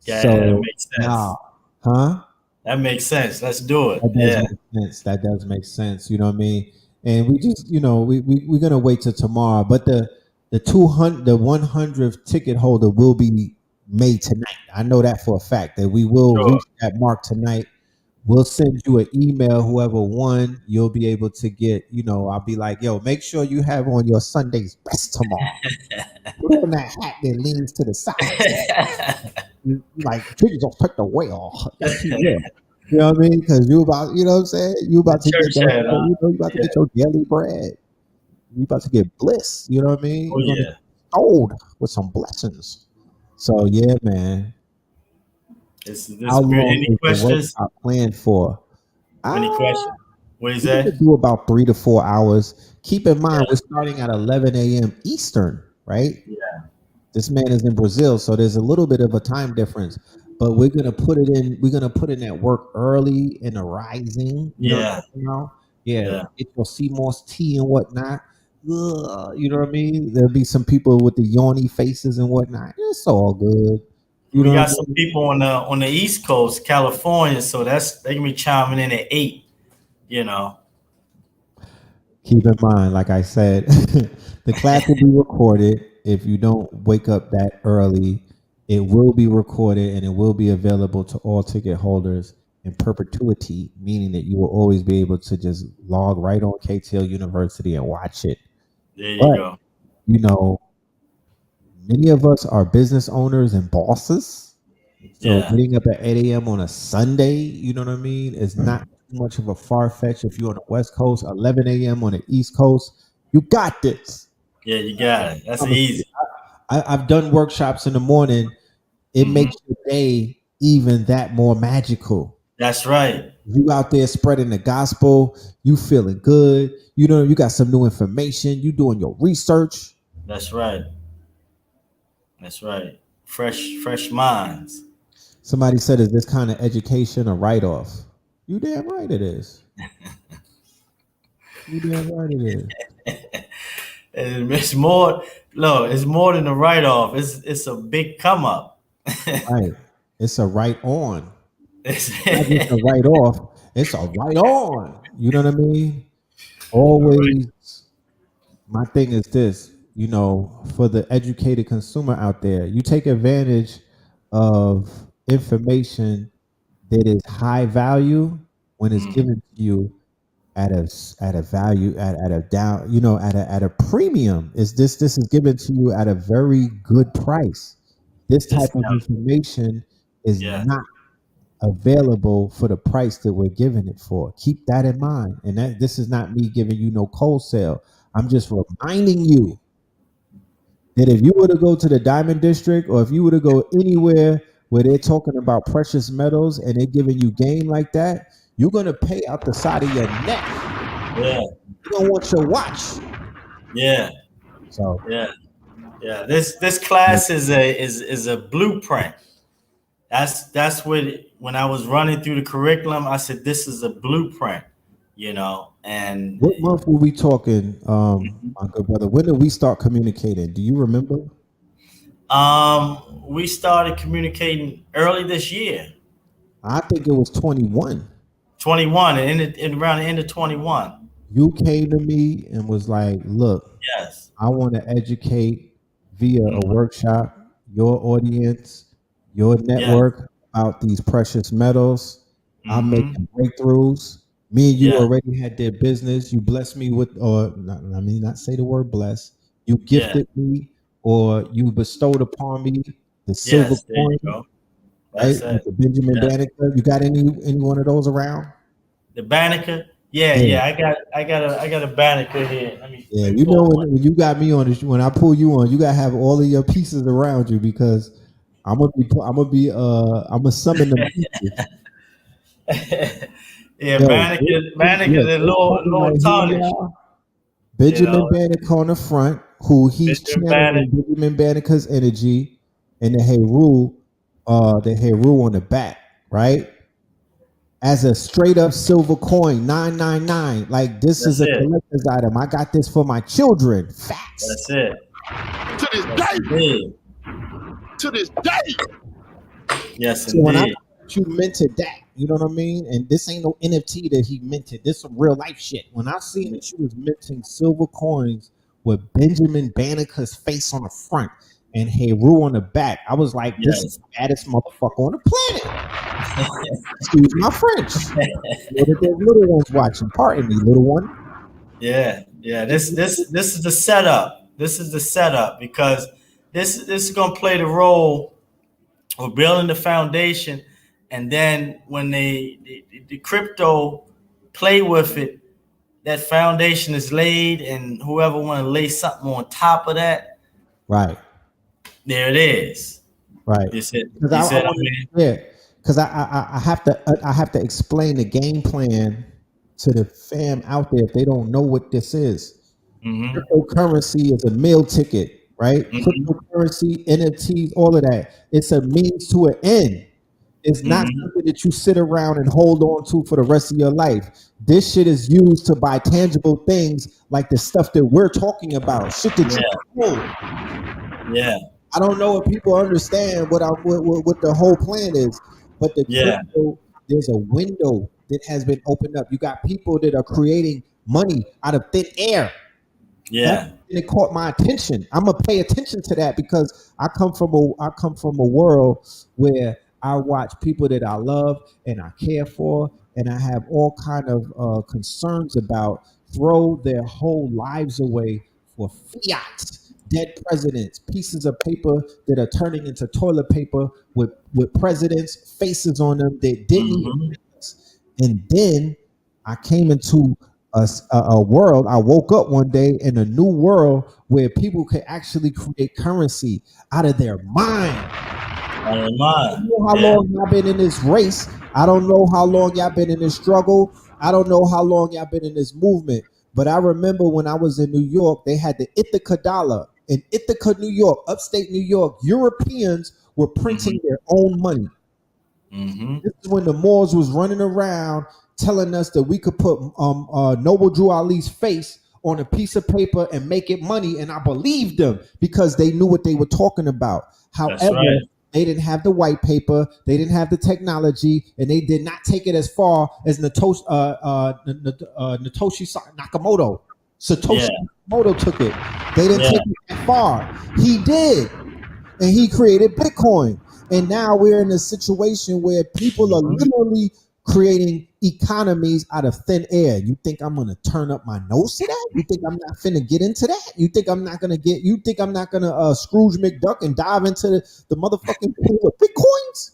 Yeah, that So makes sense. now, huh? That makes sense. Let's do it. That does make sense. That does make sense. You know what I mean? And we just, you know, we're gonna wait till tomorrow. But the 200 the 100th ticket holder will be made tonight. I know that for a fact that we will Sure. reach that mark tonight. We'll send you an email. Whoever won, you'll be able to get. You know, I'll be like, yo, make sure you have on your Sunday's best tomorrow. Put on that hat that leans to the side. Like you just put the whale. Yes, you will. You know what I mean? Because you about, you know what I'm saying? You about to get Church that, hat, you know, you about to get your daily bread. You about to get bliss. You know what I mean? Oh You're gonna yeah. get old with some blessings. So yeah, man. This How long any is the questions? workshop planned for? Any Ah, questions? What is we're that? gonna do about 3 to 4 hours. Keep in mind, Yeah. we're starting at 11 a.m. Eastern, right? Yeah. This man is in Brazil, so there's a little bit of a time difference. But we're gonna put it in. We're gonna put in that work early in the rising. You know what I'm Yeah. talking about? Yeah, Yeah. get your sea moss tea and whatnot. Ugh, you know what I mean? There'll be some people with the yawny faces and whatnot. It's all good. You We know got what I some mean? people on the East Coast, California, so they can be chiming in at 8. You know. Keep in mind, like I said, the class will be recorded. If you don't wake up that early, it will be recorded and it will be available to all ticket holders in perpetuity, meaning that you will always be able to just log right on KTL University and watch it. There you But, go. you know, many of us are business owners and bosses. So Yeah. getting up at 8 a.m. on a Sunday, you know what I mean, is not too much of a far fetch. If you're on the West Coast, 11 a.m. on the East Coast, you got this. Yeah, you got it. That's Promise you. easy. I've done workshops in the morning. It Hmm. makes your day even that more magical. That's right. You out there spreading the gospel, you feeling good. You know, you got some new information. You doing your research. That's right. That's right. Fresh minds. Somebody said, is this kind of education a write-off? You damn right it is. You damn right it is. It's more. Look, it's more than a write off. It's a big come up. Right. It's a right on. It's Not just a write off. It's a right on. You know what I mean? right. Always. My thing is this, you know, for the educated consumer out there, you take advantage of information that is high value when it's Mhm. given to you at a value at a down, you know, at a premium. Is this is given to you at a very good price. This type of Discount. information is Yeah. not available for the price that we're giving it for. Keep that in mind. And that this is not me giving you no cold sale. I'm just reminding you that if you were to go to the Diamond District or if you were to go anywhere where they're talking about precious metals and they're giving you game like that, you're gonna pay out the side of your neck. Yeah. You're gonna want your watch. Yeah. So Yeah. Yeah. This class is a blueprint. That's what when I was running through the curriculum, I said this is a blueprint, you know. And What month were we talking, my good brother? When did we start communicating? Do you remember? we started communicating early this year, I think it was 21. 21, and around the end of 21. You came to me and was like, look, Yes. I want to educate via a Mhm. workshop your audience, your Yes. network about these precious metals. I'm Hmm. making breakthroughs. Me and you Yeah. already had their business. You blessed me with, or not say the word bless. You Yeah. gifted me, or you bestowed upon me the silver Yes. There you coin, go. right? That's With it. the Benjamin Yeah. Banneker. You got any one of those around? The Banneker. Yeah. Yeah. Yeah. I got a Banneker here. Let Yeah, me you know pull one. when you got me on, when I pull you on, you gotta have all of your pieces around you because I'm gonna summon them pieces. Yeah. Yo, Banneker. look, The this homie low right here, tarnish. y'all, You Benjamin know. Banneker on the front, who he's Mr. Banneker. channeling Benjamin Banneker's energy, and the Heru on the back, right? As a straight up silver coin, 999. Like this is That's a it. collector's item. I got this for my children. Facts. That's it. To this Yes, day. indeed. To this day. Yes, So when I indeed. you minted that, you know what I mean? And this ain't no NFT that he minted. This some real life shit. When I seen that you was minting silver coins with Benjamin Banneker's face on the front and Heru on the back, I was like, this is Yes. the baddest motherfucker on the planet. Excuse my French. What are those little ones watching? Pardon me, little one. Yeah, yeah. This is the setup. This is the setup because this is gonna play the role of building the foundation, and then when the crypto play with it, that foundation is laid, and whoever want to lay something on top of that, Right, there it is. right. You said Because you I said I want mean. to, yeah. Because I have to explain the game plan to the fam out there if they don't know what this is. Hmm. Cryptocurrency is a meal ticket, right? Hmm. Cryptocurrency, NFTs, all of that. It's a means to an end. It's not Hmm. something that you sit around and hold on to for the rest of your life. This shit is used to buy tangible things like the stuff that we're talking about. Shit that you Yeah, can hold. yeah, I don't know if people understand what the whole plan is, but the yeah, crypto, there's a window that has been opened up. You got people that are creating money out of thin air. That yeah. it caught my attention. I'm gonna pay attention to that because I come from a world where I watch people that I love and I care for, and I have all kind of concerns about throw their whole lives away for fiat, dead presidents, pieces of paper that are turning into toilet paper with presidents' faces on them that didn't even Hmm. exist. And then I came into a world. I woke up one day in a new world where people could actually create currency out of their mind. I don't I don't mind. know how Yeah. long y'all been in this race. I don't know how long y'all been in this struggle. I don't know how long y'all been in this movement. But I remember when I was in New York, they had the Ithaca dollar. In Ithaca, New York, upstate New York, Europeans were Hmm. printing their own money. Hmm. This is when the Moors was running around telling us that we could put Noble Drew Ali's face on a piece of paper and make it money, and I believed them because they knew what they were talking about. That's However, right. they didn't have the white paper, they didn't have the technology, and they did not take it as far as Nakamoto. Yeah, Satoshi Nakamoto took it. They didn't yeah. take it that far. He did, and he created Bitcoin. And now we're in a situation where people are Hmm. literally creating economies out of thin air. You think I'm gonna turn up my nose to that? You think I'm not finna get into that? You think I'm not gonna Scrooge McDuck and dive into the motherfucking pool of Bitcoins?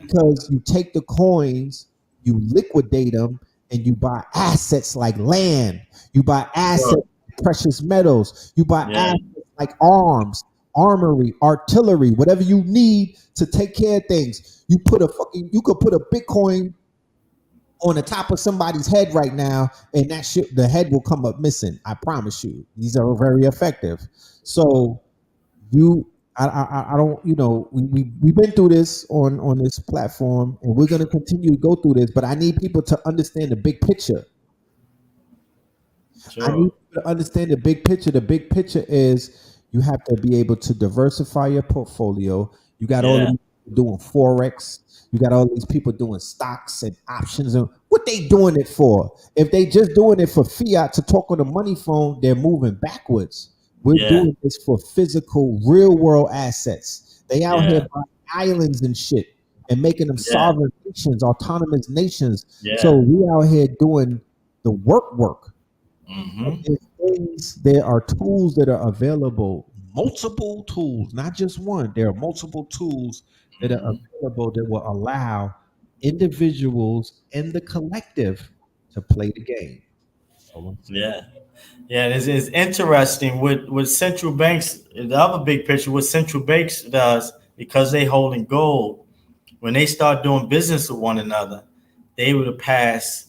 Because you take the coins, you liquidate them, and you buy assets like land. You buy assets, Sure. like precious metals. You buy Yeah. assets like arms, armory, artillery, whatever you need to take care of things. You could put a Bitcoin on the top of somebody's head right now, and that shit, the head will come up missing. I promise you. These are very effective. So you I don't, we've been through this on this platform, and we're going to continue to go through this, but I need people to understand the big picture. I need you to understand the big picture. The big picture is you have to be able to diversify your portfolio. You got all the people doing forex. You got all these people doing stocks and options, and what they doing it for? If they just doing it for fiat to talk on the money phone, they're moving backwards. We're doing this for physical, real world assets. They out here buying islands and shit and making them sovereign nations, autonomous nations. So we out here doing the work. There are tools that are available, multiple tools, not just one. There are multiple tools that are available that will allow individuals and the collective to play the game. It's interesting with central banks. The other big picture, what central banks does, because they holding gold, when they start doing business with one another, they able to pass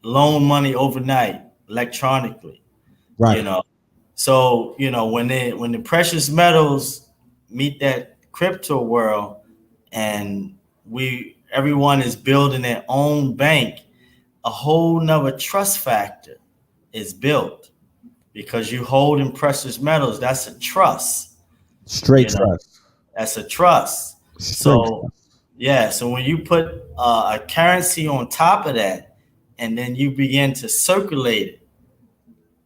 loan money overnight electronically. Right. So when the precious metals meet that crypto world, and everyone is building their own bank, a whole nother trust factor is built, because you hold in precious metals. That's a trust. Straight trust. That's a trust. So when you put a currency on top of that, and then you begin to circulate it,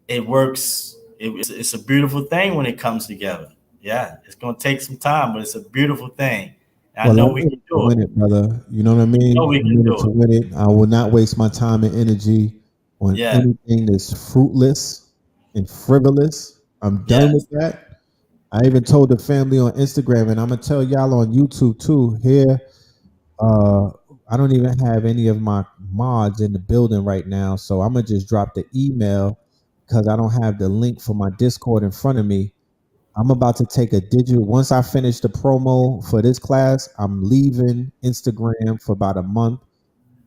it works. It's a beautiful thing when it comes together. Yeah, it's going to take some time, but it's a beautiful thing. I know we can do it, brother. You know what I mean? We can do to win it. I will not waste my time and energy on anything that's fruitless and frivolous. I'm done with that. I even told the family on Instagram, and I'm gonna tell y'all on YouTube too. Here, I don't even have any of my mods in the building right now, so I'm gonna just drop the email because I don't have the link for my Discord in front of me. I'm about to take a digital. Once I finish the promo for this class, I'm leaving Instagram for about a month.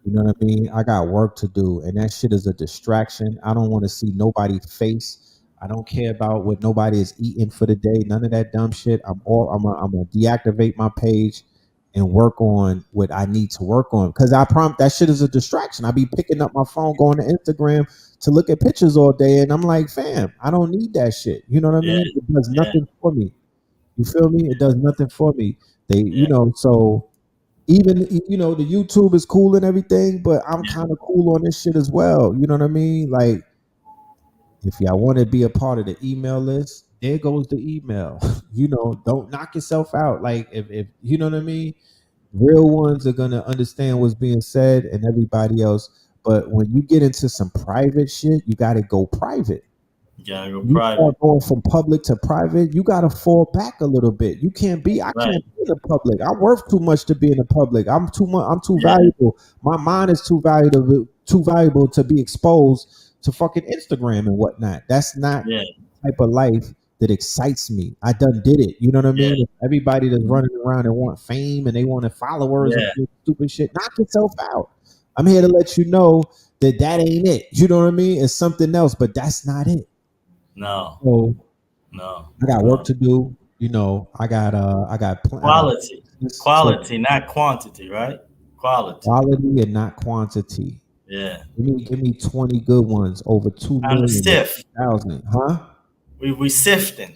You know what I mean? I got work to do, and that shit is a distraction. I don't want to see nobody's face. I don't care about what nobody is eating for the day. None of that dumb shit. I'm gonna deactivate my page and work on what I need to work on, because I promise that shit is a distraction. I be picking up my phone, going to Instagram to look at pictures all day, and I'm like, fam, I don't need that shit. You know what I mean? It does nothing for me. You feel me? It does nothing for me. So even, the YouTube is cool and everything, but I'm kind of cool on this shit as well. You know what I mean? Like, if y'all want to be a part of the email list, there goes the email. Don't knock yourself out. Like, if you know what I mean? Real ones are gonna understand what's being said, and everybody else. But when you get into some private shit, you gotta go private. You start going from public to private, you gotta fall back a little bit. You can't be. I can't be in the public. I'm worth too much to be in the public. I'm too much. I'm too valuable. My mind is too valuable to be exposed to fucking Instagram and whatnot. That's not the type of life that excites me. I done did it. You know what I mean? Everybody that's running around and want fame and they want followers and do stupid shit, knock yourself out. I'm here to let you know that ain't it. You know what I mean? It's something else, but that's not it. No. I got work to do. I got quality, not quantity, right? Quality and not quantity. Yeah. Give me 20 good ones over 2,000,000. Huh? We sifting.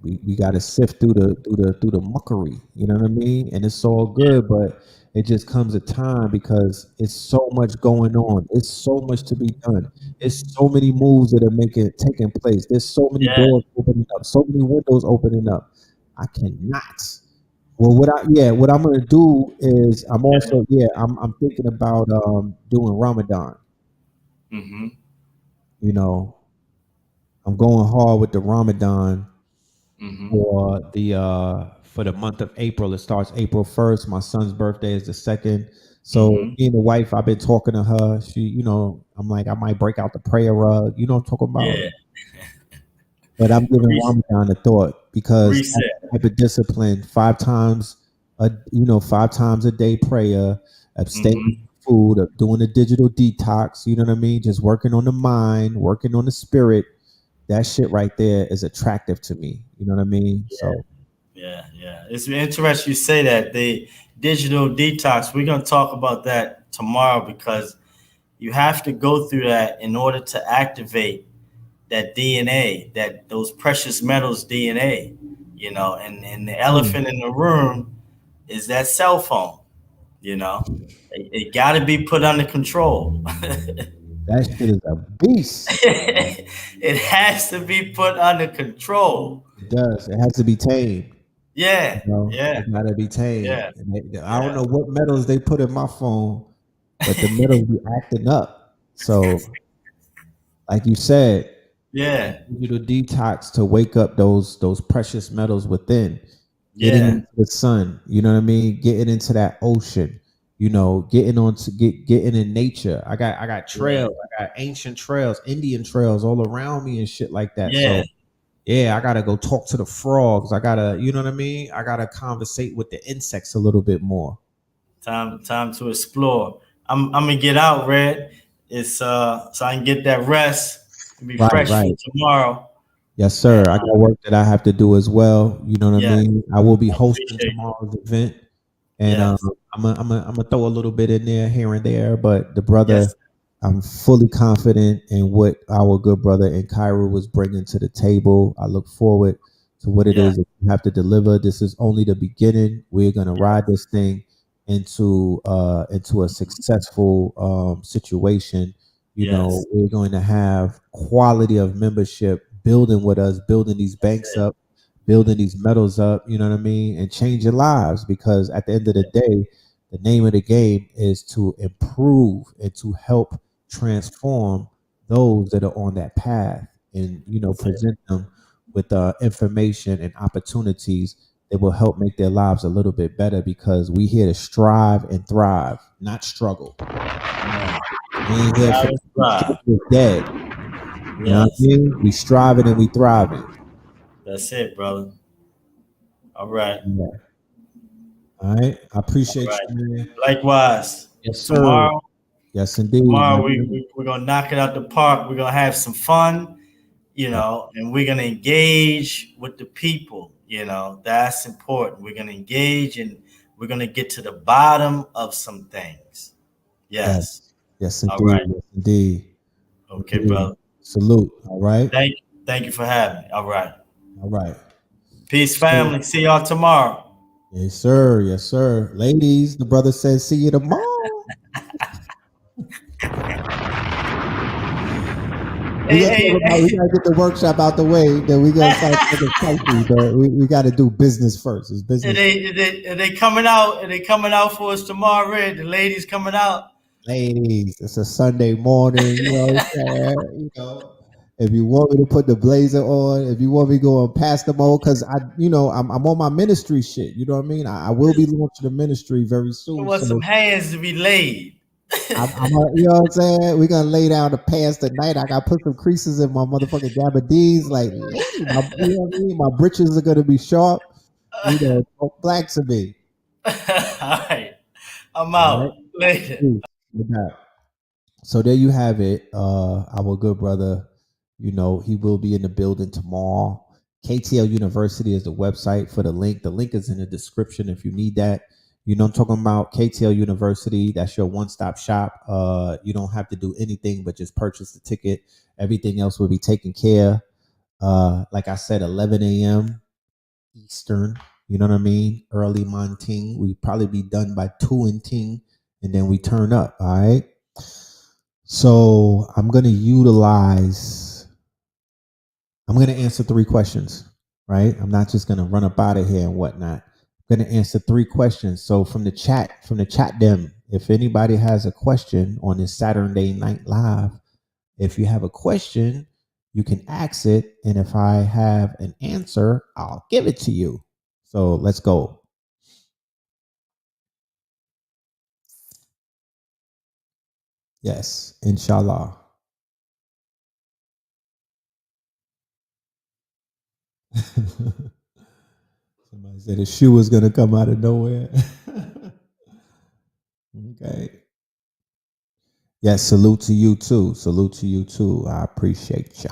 We got to sift through the muckery. You know what I mean? And it's all good, but it just comes a time because it's so much going on. It's so much to be done. It's so many moves that are taking place. There's so many doors opening up, so many windows opening up. I cannot. Well, what I'm gonna do is I'm thinking about doing Ramadan. Mm-hmm. I'm going hard with the Ramadan for the month of April. It starts April 1st. My son's birthday is the 2nd. So me and the wife, I've been talking to her. She, I'm like, I might break out the prayer rug. You know what I'm talking about? Yeah. But I'm giving Ramadan a thought because that type of discipline, 5 times a day prayer, abstaining from food, doing a digital detox. You know what I mean? Just working on the mind, working on the spirit. That shit right there is attractive to me. You know what I mean? Yeah. So yeah. It's interesting you say that. The digital detox, we're gonna talk about that tomorrow, because you have to go through that in order to activate that DNA, that those precious metals DNA, you know, and the elephant in the room is that cell phone, you know. It got to be put under control. That shit is a beast. It has to be put under control. It does. It has to be tamed. You Yeah, know, yeah, it gotta be tamed. yeah, And I don't yeah, know what metals they put in my phone, but the metals be acting up. So, like you said, yeah, digital detox to wake up those precious metals within, getting yeah, into the sun. You know what I mean? Getting into that ocean. You know, getting on to getting in nature. I got yeah, trails. I got ancient trails, Indian trails all around me and shit like that. yeah. So yeah, I gotta go talk to the frogs. I gotta, you know what I mean? I gotta conversate with the insects a little bit more. Time to explore. I'm gonna get out, Red. It's so I can get that rest and be Right, fresh for right. tomorrow. Yes, And sir. I got work that I have to do as well. You know what I yeah, mean? I will be I hosting appreciate it. tomorrow's event, and Yes, I'm gonna throw a little bit in there here and there. But the brother, yes, I'm fully confident in what our good brother NKIRU was bringing to the table. I look forward to what it yeah, is that you have to deliver. This is only the beginning. We're gonna ride this thing into a successful situation. You know, yes. we're going to have quality of membership building with us, building these That's banks it. up, building these metals up, you know what I mean, and changing lives, because at the end of the day, the name of the game is to improve and to help transform those that are on that path, and That's it. present them with information and opportunities that will help make their lives a little bit better, because we here to strive and thrive, not struggle. Yeah. We ain't here for Strive and thrive. struggle is dead. You know what I Yes, mean? We striving and we thriving. that's it, brother. All right, Yeah. All right. I all appreciate right. you, man. Likewise. Yes, sir. Tomorrow, Yes, indeed, tomorrow man. we're gonna knock it out the park. We're gonna have some fun, you Yep. know, and we're gonna engage with the people. You know, that's important. We're gonna engage and we're gonna get to the bottom of some things. Yes. Yes. Yes, All indeed. right. Yes, indeed. Okay, Indeed. brother. Salute. All right. Thank you for having me. All right. All right. Peace, So, family. See y'all tomorrow. yes, sir. Yes, sir. Ladies, the brother says, see you tomorrow. We Hey, gonna hey, talk about. We gotta get the workshop out the way. Then we gonna start talking spicy. But we got to do business first. It's are business. they coming out? Are they coming out for us tomorrow, Red? The ladies coming out? Ladies, it's a Sunday morning. You know what I'm saying? If you want me to put the blazer on, if you want me going past the mode, because I'm on my ministry shit. You know what I mean? I will be launching a ministry very We soon. want some So hands to be laid. you know what I'm saying? We're gonna lay down the pants tonight. I gotta put some creases in my motherfucking gabardines. Like, lady, you know what I mean? My britches are gonna be sharp. Talk black to me. All right. I'm All right. out. Later. Peace. Good night. So there you have it. Our good brother, he will be in the building tomorrow. KTL University is the website for the link. The link is in the description if you need that. I'm talking about KTL University. That's your one-stop shop. You don't have to do anything but just purchase the ticket. Everything else will be taken care. Like I said, 11 a.m. Eastern. You know what I mean? Early Monting. We probably be done by 2 and ting, and then we turn up. All right. So I'm going to answer 3 questions, right? I'm not just going to run up out of here and whatnot. I'm going to answer 3 questions. So from the chat them, if anybody has a question on this Saturday Night Live, if you have a question, you can ask it. And if I have an answer, I'll give it to you. So let's go. Yes, inshallah. Somebody said a shoe was gonna come out of nowhere. Okay. Yes, salute to you too. Salute to you too. I appreciate you.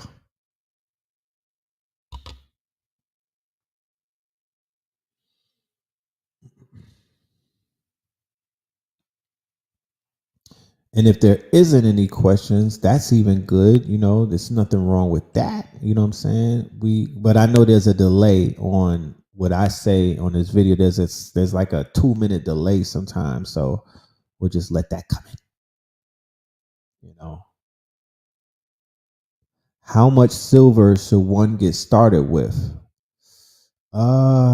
And if there isn't any questions, that's even good. There's nothing wrong with that. You know what I'm saying? But I know there's a delay on what I say on this video. There's like a 2-minute delay sometimes. So we'll just let that come in. How much silver should one get started with?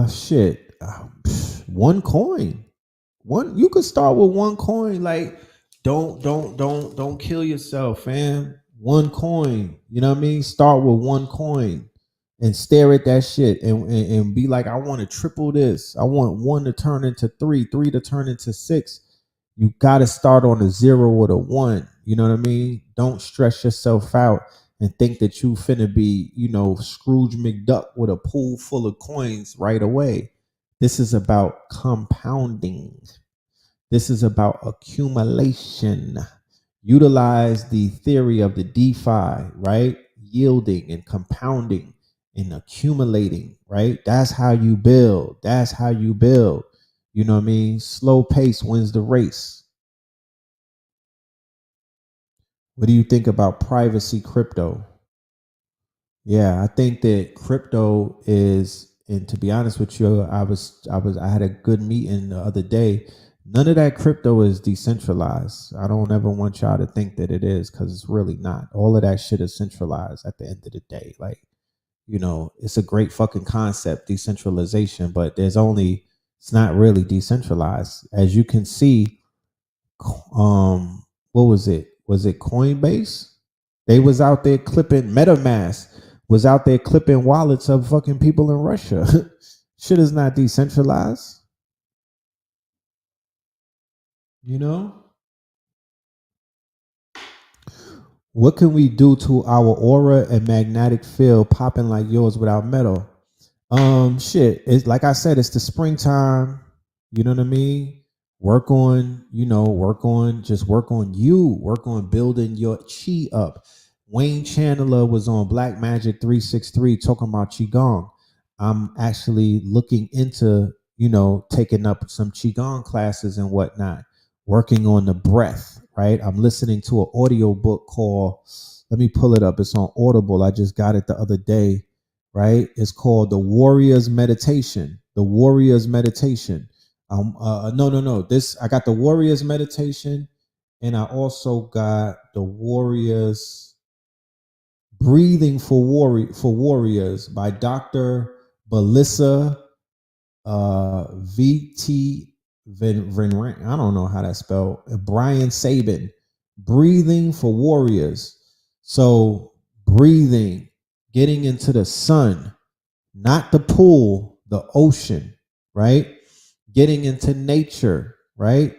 Shit. One coin. You could start with one coin. Like, don't kill yourself, fam. One coin. You know what I mean? Start with one coin and stare at that shit and be like, I want to triple this. I want 1 to turn into 3, 3 to turn into 6. You got to start on a 0 with a 1. You know what I mean? Don't stress yourself out and think that you finna be, Scrooge McDuck with a pool full of coins right away. This is about compounding. This is about accumulation. Utilize the theory of the DeFi, right? Yielding and compounding and accumulating, right? That's how you build. That's how you build. You know what I mean? Slow pace wins the race. What do you think about privacy crypto? Yeah, I think that crypto is, and to be honest with you, I had a good meeting the other day. None of that crypto is decentralized. I don't ever want y'all to think that it is, because it's really not. All of that shit is centralized at the end of the day. Like, it's a great fucking concept, decentralization, but it's not really decentralized. As you can see, what was it? Was it Coinbase? They was out there clipping, MetaMask was out there clipping wallets of fucking people in Russia. Shit is not decentralized. What can we do to our aura and magnetic field popping like yours without metal? Shit. It's like I said, it's the springtime. You know what I mean? Work on you. Work on building your chi up. Wayne Chandler was on Black Magic 363 talking about Qigong. I'm actually looking into, taking up some Qigong classes and whatnot, working on the breath, right? I'm listening to an audio book called, let me pull it up. It's on Audible. I just got it the other day, right? It's called The Warrior's Meditation. The Warrior's Meditation. No. I got the Warrior's Meditation, and I also got the Warrior's Breathing for Warriors by Dr. Belissa V.T. I don't know how that's spelled. Brian Sabin. Breathing for Warriors. So breathing, getting into the sun, not the pool, the ocean, right? Getting into nature, right?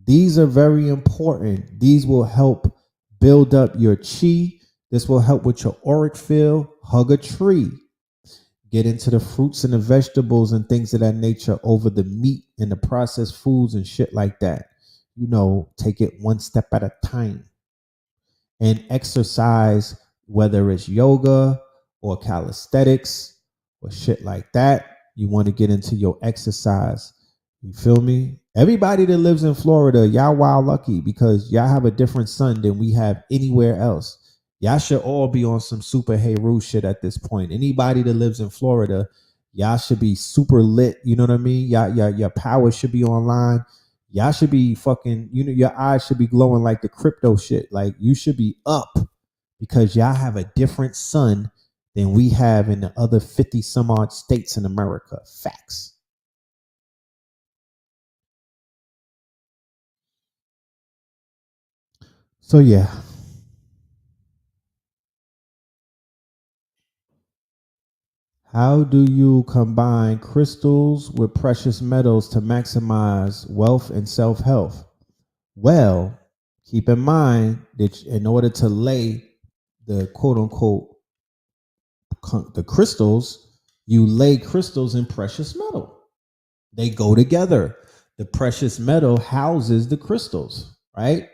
These are very important. These will help build up your chi. This will help with your auric field. Hug a tree. Get into the fruits and the vegetables and things of that nature over the meat and the processed foods and shit like that. Take it one step at a time. And exercise, whether it's yoga or calisthenics or shit like that. You want to get into your exercise. You feel me? Everybody that lives in Florida, y'all wild lucky, because y'all have a different sun than we have anywhere else. Y'all should all be on some super Heru shit at this point. Anybody that lives in Florida, y'all should be super lit. You know what I mean? Your power should be online. Y'all should be fucking, your eyes should be glowing like the crypto shit. Like, you should be up, because y'all have a different sun than we have in the other 50 some odd states in America. Facts. So yeah. How do you combine crystals with precious metals to maximize wealth and self-health? Well, keep in mind that in order to lay the quote unquote the crystals, you lay crystals in precious metal. They go together. The precious metal houses the crystals, right?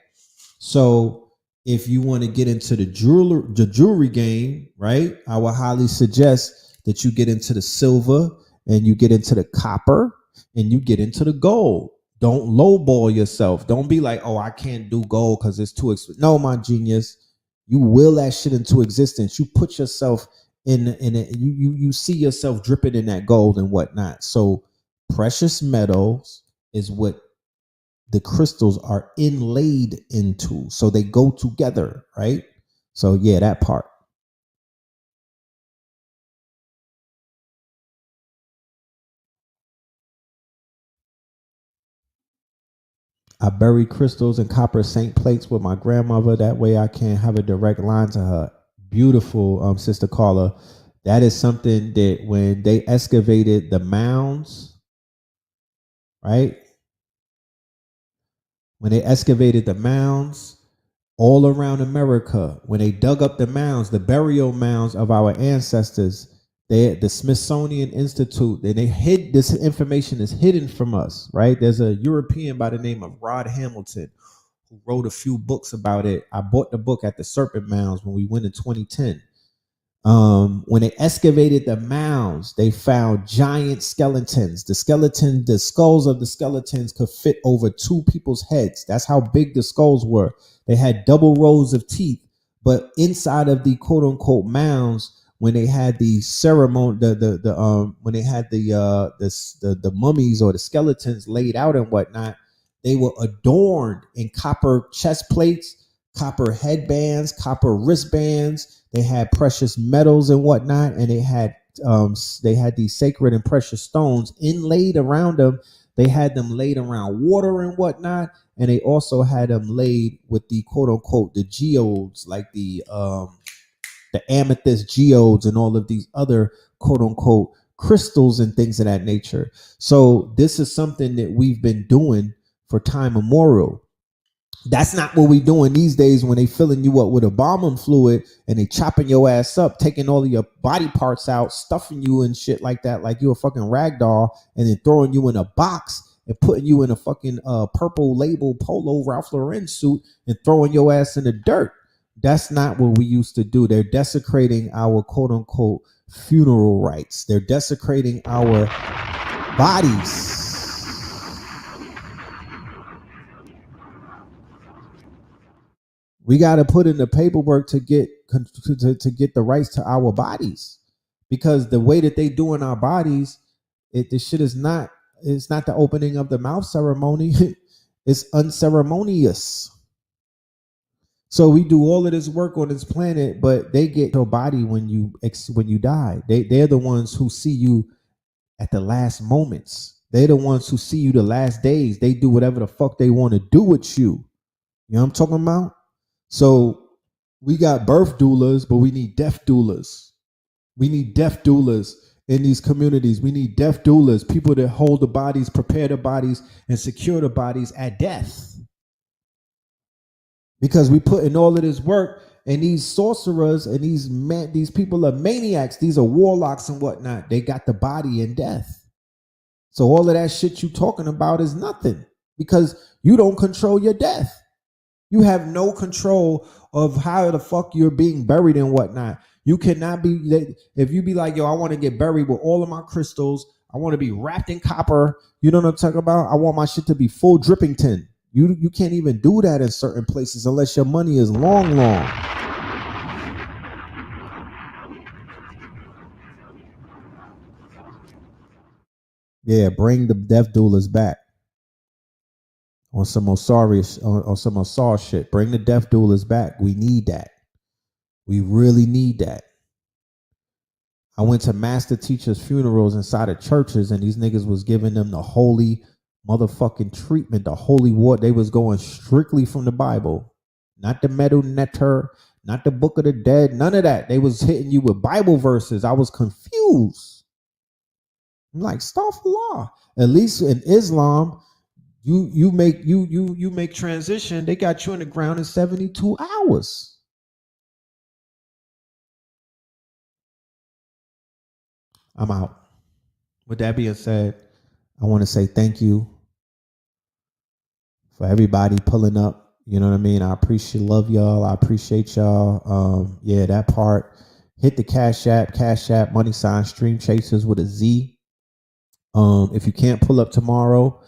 So if you want to get into the jewelry game, right, I would highly suggest that you get into the silver and you get into the copper and you get into the gold. Don't lowball yourself. Don't be like, oh, I can't do gold because it's too expensive. No, my genius, you will that shit into existence. You put yourself in it. You see yourself dripping in that gold and whatnot. So precious metals is what the crystals are inlaid into. So they go together, right? So yeah, that part. I bury crystals and copper saint plates with my grandmother. That way I can have a direct line to her. Beautiful, Sister Carla. That is something that when they excavated the mounds, right? When they excavated the mounds all around America, when they dug up the mounds, the burial mounds of our ancestors, the Smithsonian Institute, and they hid this information is hidden from us, right? There's a European by the name of Rod Hamilton who wrote a few books about it. I bought the book at the Serpent Mounds when we went in 2010. When they excavated the mounds, they found giant skeletons. The skulls of the skeletons could fit over two people's heads. That's how big the skulls were. They had double rows of teeth, but inside of the quote unquote mounds, when they had the ceremony, when they had the mummies or the skeletons laid out and whatnot, they were adorned in copper chest plates, copper headbands, copper wristbands. They had precious metals and whatnot, and they had these sacred and precious stones inlaid around them. They had them laid around water and whatnot, and they also had them laid with the quote unquote the geodes, like the amethyst geodes and all of these other quote unquote crystals and things of that nature. So this is something that we've been doing for time immemorial. That's not what we doing these days when they filling you up with embalming fluid and they chopping your ass up, taking all of your body parts out, stuffing you and shit like that, like you a fucking rag doll, and then throwing you in a box and putting you in a fucking purple label polo Ralph Lauren suit and throwing your ass in the dirt. That's not what we used to do. They're desecrating our quote unquote funeral rites. They're desecrating our bodies. We got to put in the paperwork to get the rights to our bodies, because the way that they do in our bodies, this shit is not. It's not the opening of the mouth ceremony. It's unceremonious. So we do all of this work on this planet, but they get your body when you die. They're the ones who see you at the last moments. They're the ones who see you the last days. They do whatever the fuck they want to do with you. You know what I'm talking about? So we got birth doulas, but we need death doulas. We need death doulas in these communities. We need death doulas, people that hold the bodies, prepare the bodies, and secure the bodies at death. Because we put in all of this work, and these sorcerers and these people are maniacs. These are warlocks and whatnot. They got the body in death. So all of that shit you talking about is nothing, because you don't control your death. You have no control of how the fuck you're being buried and whatnot. You cannot be, if you be like, yo, I want to get buried with all of my crystals. I want to be wrapped in copper. You know what I'm talking about? I want my shit to be full dripping tin. You can't even do that in certain places unless your money is long. Yeah, bring the death doulas back. On some Osiris, on some Osiris shit. Bring the death doulas back. We need that. We really need that. I went to master teachers' funerals inside of churches, and these niggas was giving them the holy motherfucking treatment, the holy water. They was going strictly from the Bible. Not the metal netter, not the Book of the Dead, none of that. They was hitting you with Bible verses. I was confused. I'm like, astaghfirullah. At least in Islam, you make transition. They got you in the ground in 72 hours. I'm out. With that being said, I want to say thank you for everybody pulling up. You know what I mean? I love y'all. I appreciate y'all. Yeah, that part. Hit the Cash App, money sign, Stream Chasers with a Z. If you can't pull up tomorrow,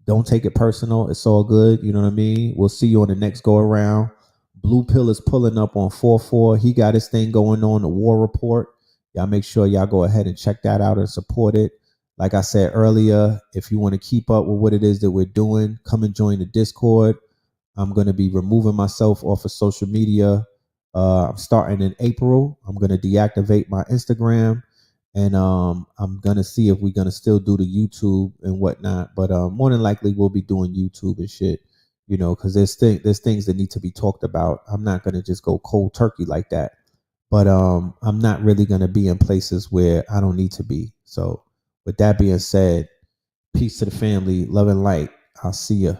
Don't take it personal. It's all good. You know what I mean? We'll see you on the next go around. Blue Pill is pulling up on 4-4. He got his thing going on, the War Report. Y'all make sure y'all go ahead and check that out and support it. Like I said earlier, if you want to keep up with what it is that we're doing, come and join the Discord. I'm going to be removing myself off of social media. I'm starting in April. I'm going to deactivate my Instagram. And I'm going to see if we're going to still do the YouTube and whatnot. But more than likely, we'll be doing YouTube and shit, you know, because there's things that need to be talked about. I'm not going to just go cold turkey like that. But I'm not really going to be in places where I don't need to be. So with that being said, peace to the family, love and light. I'll see ya.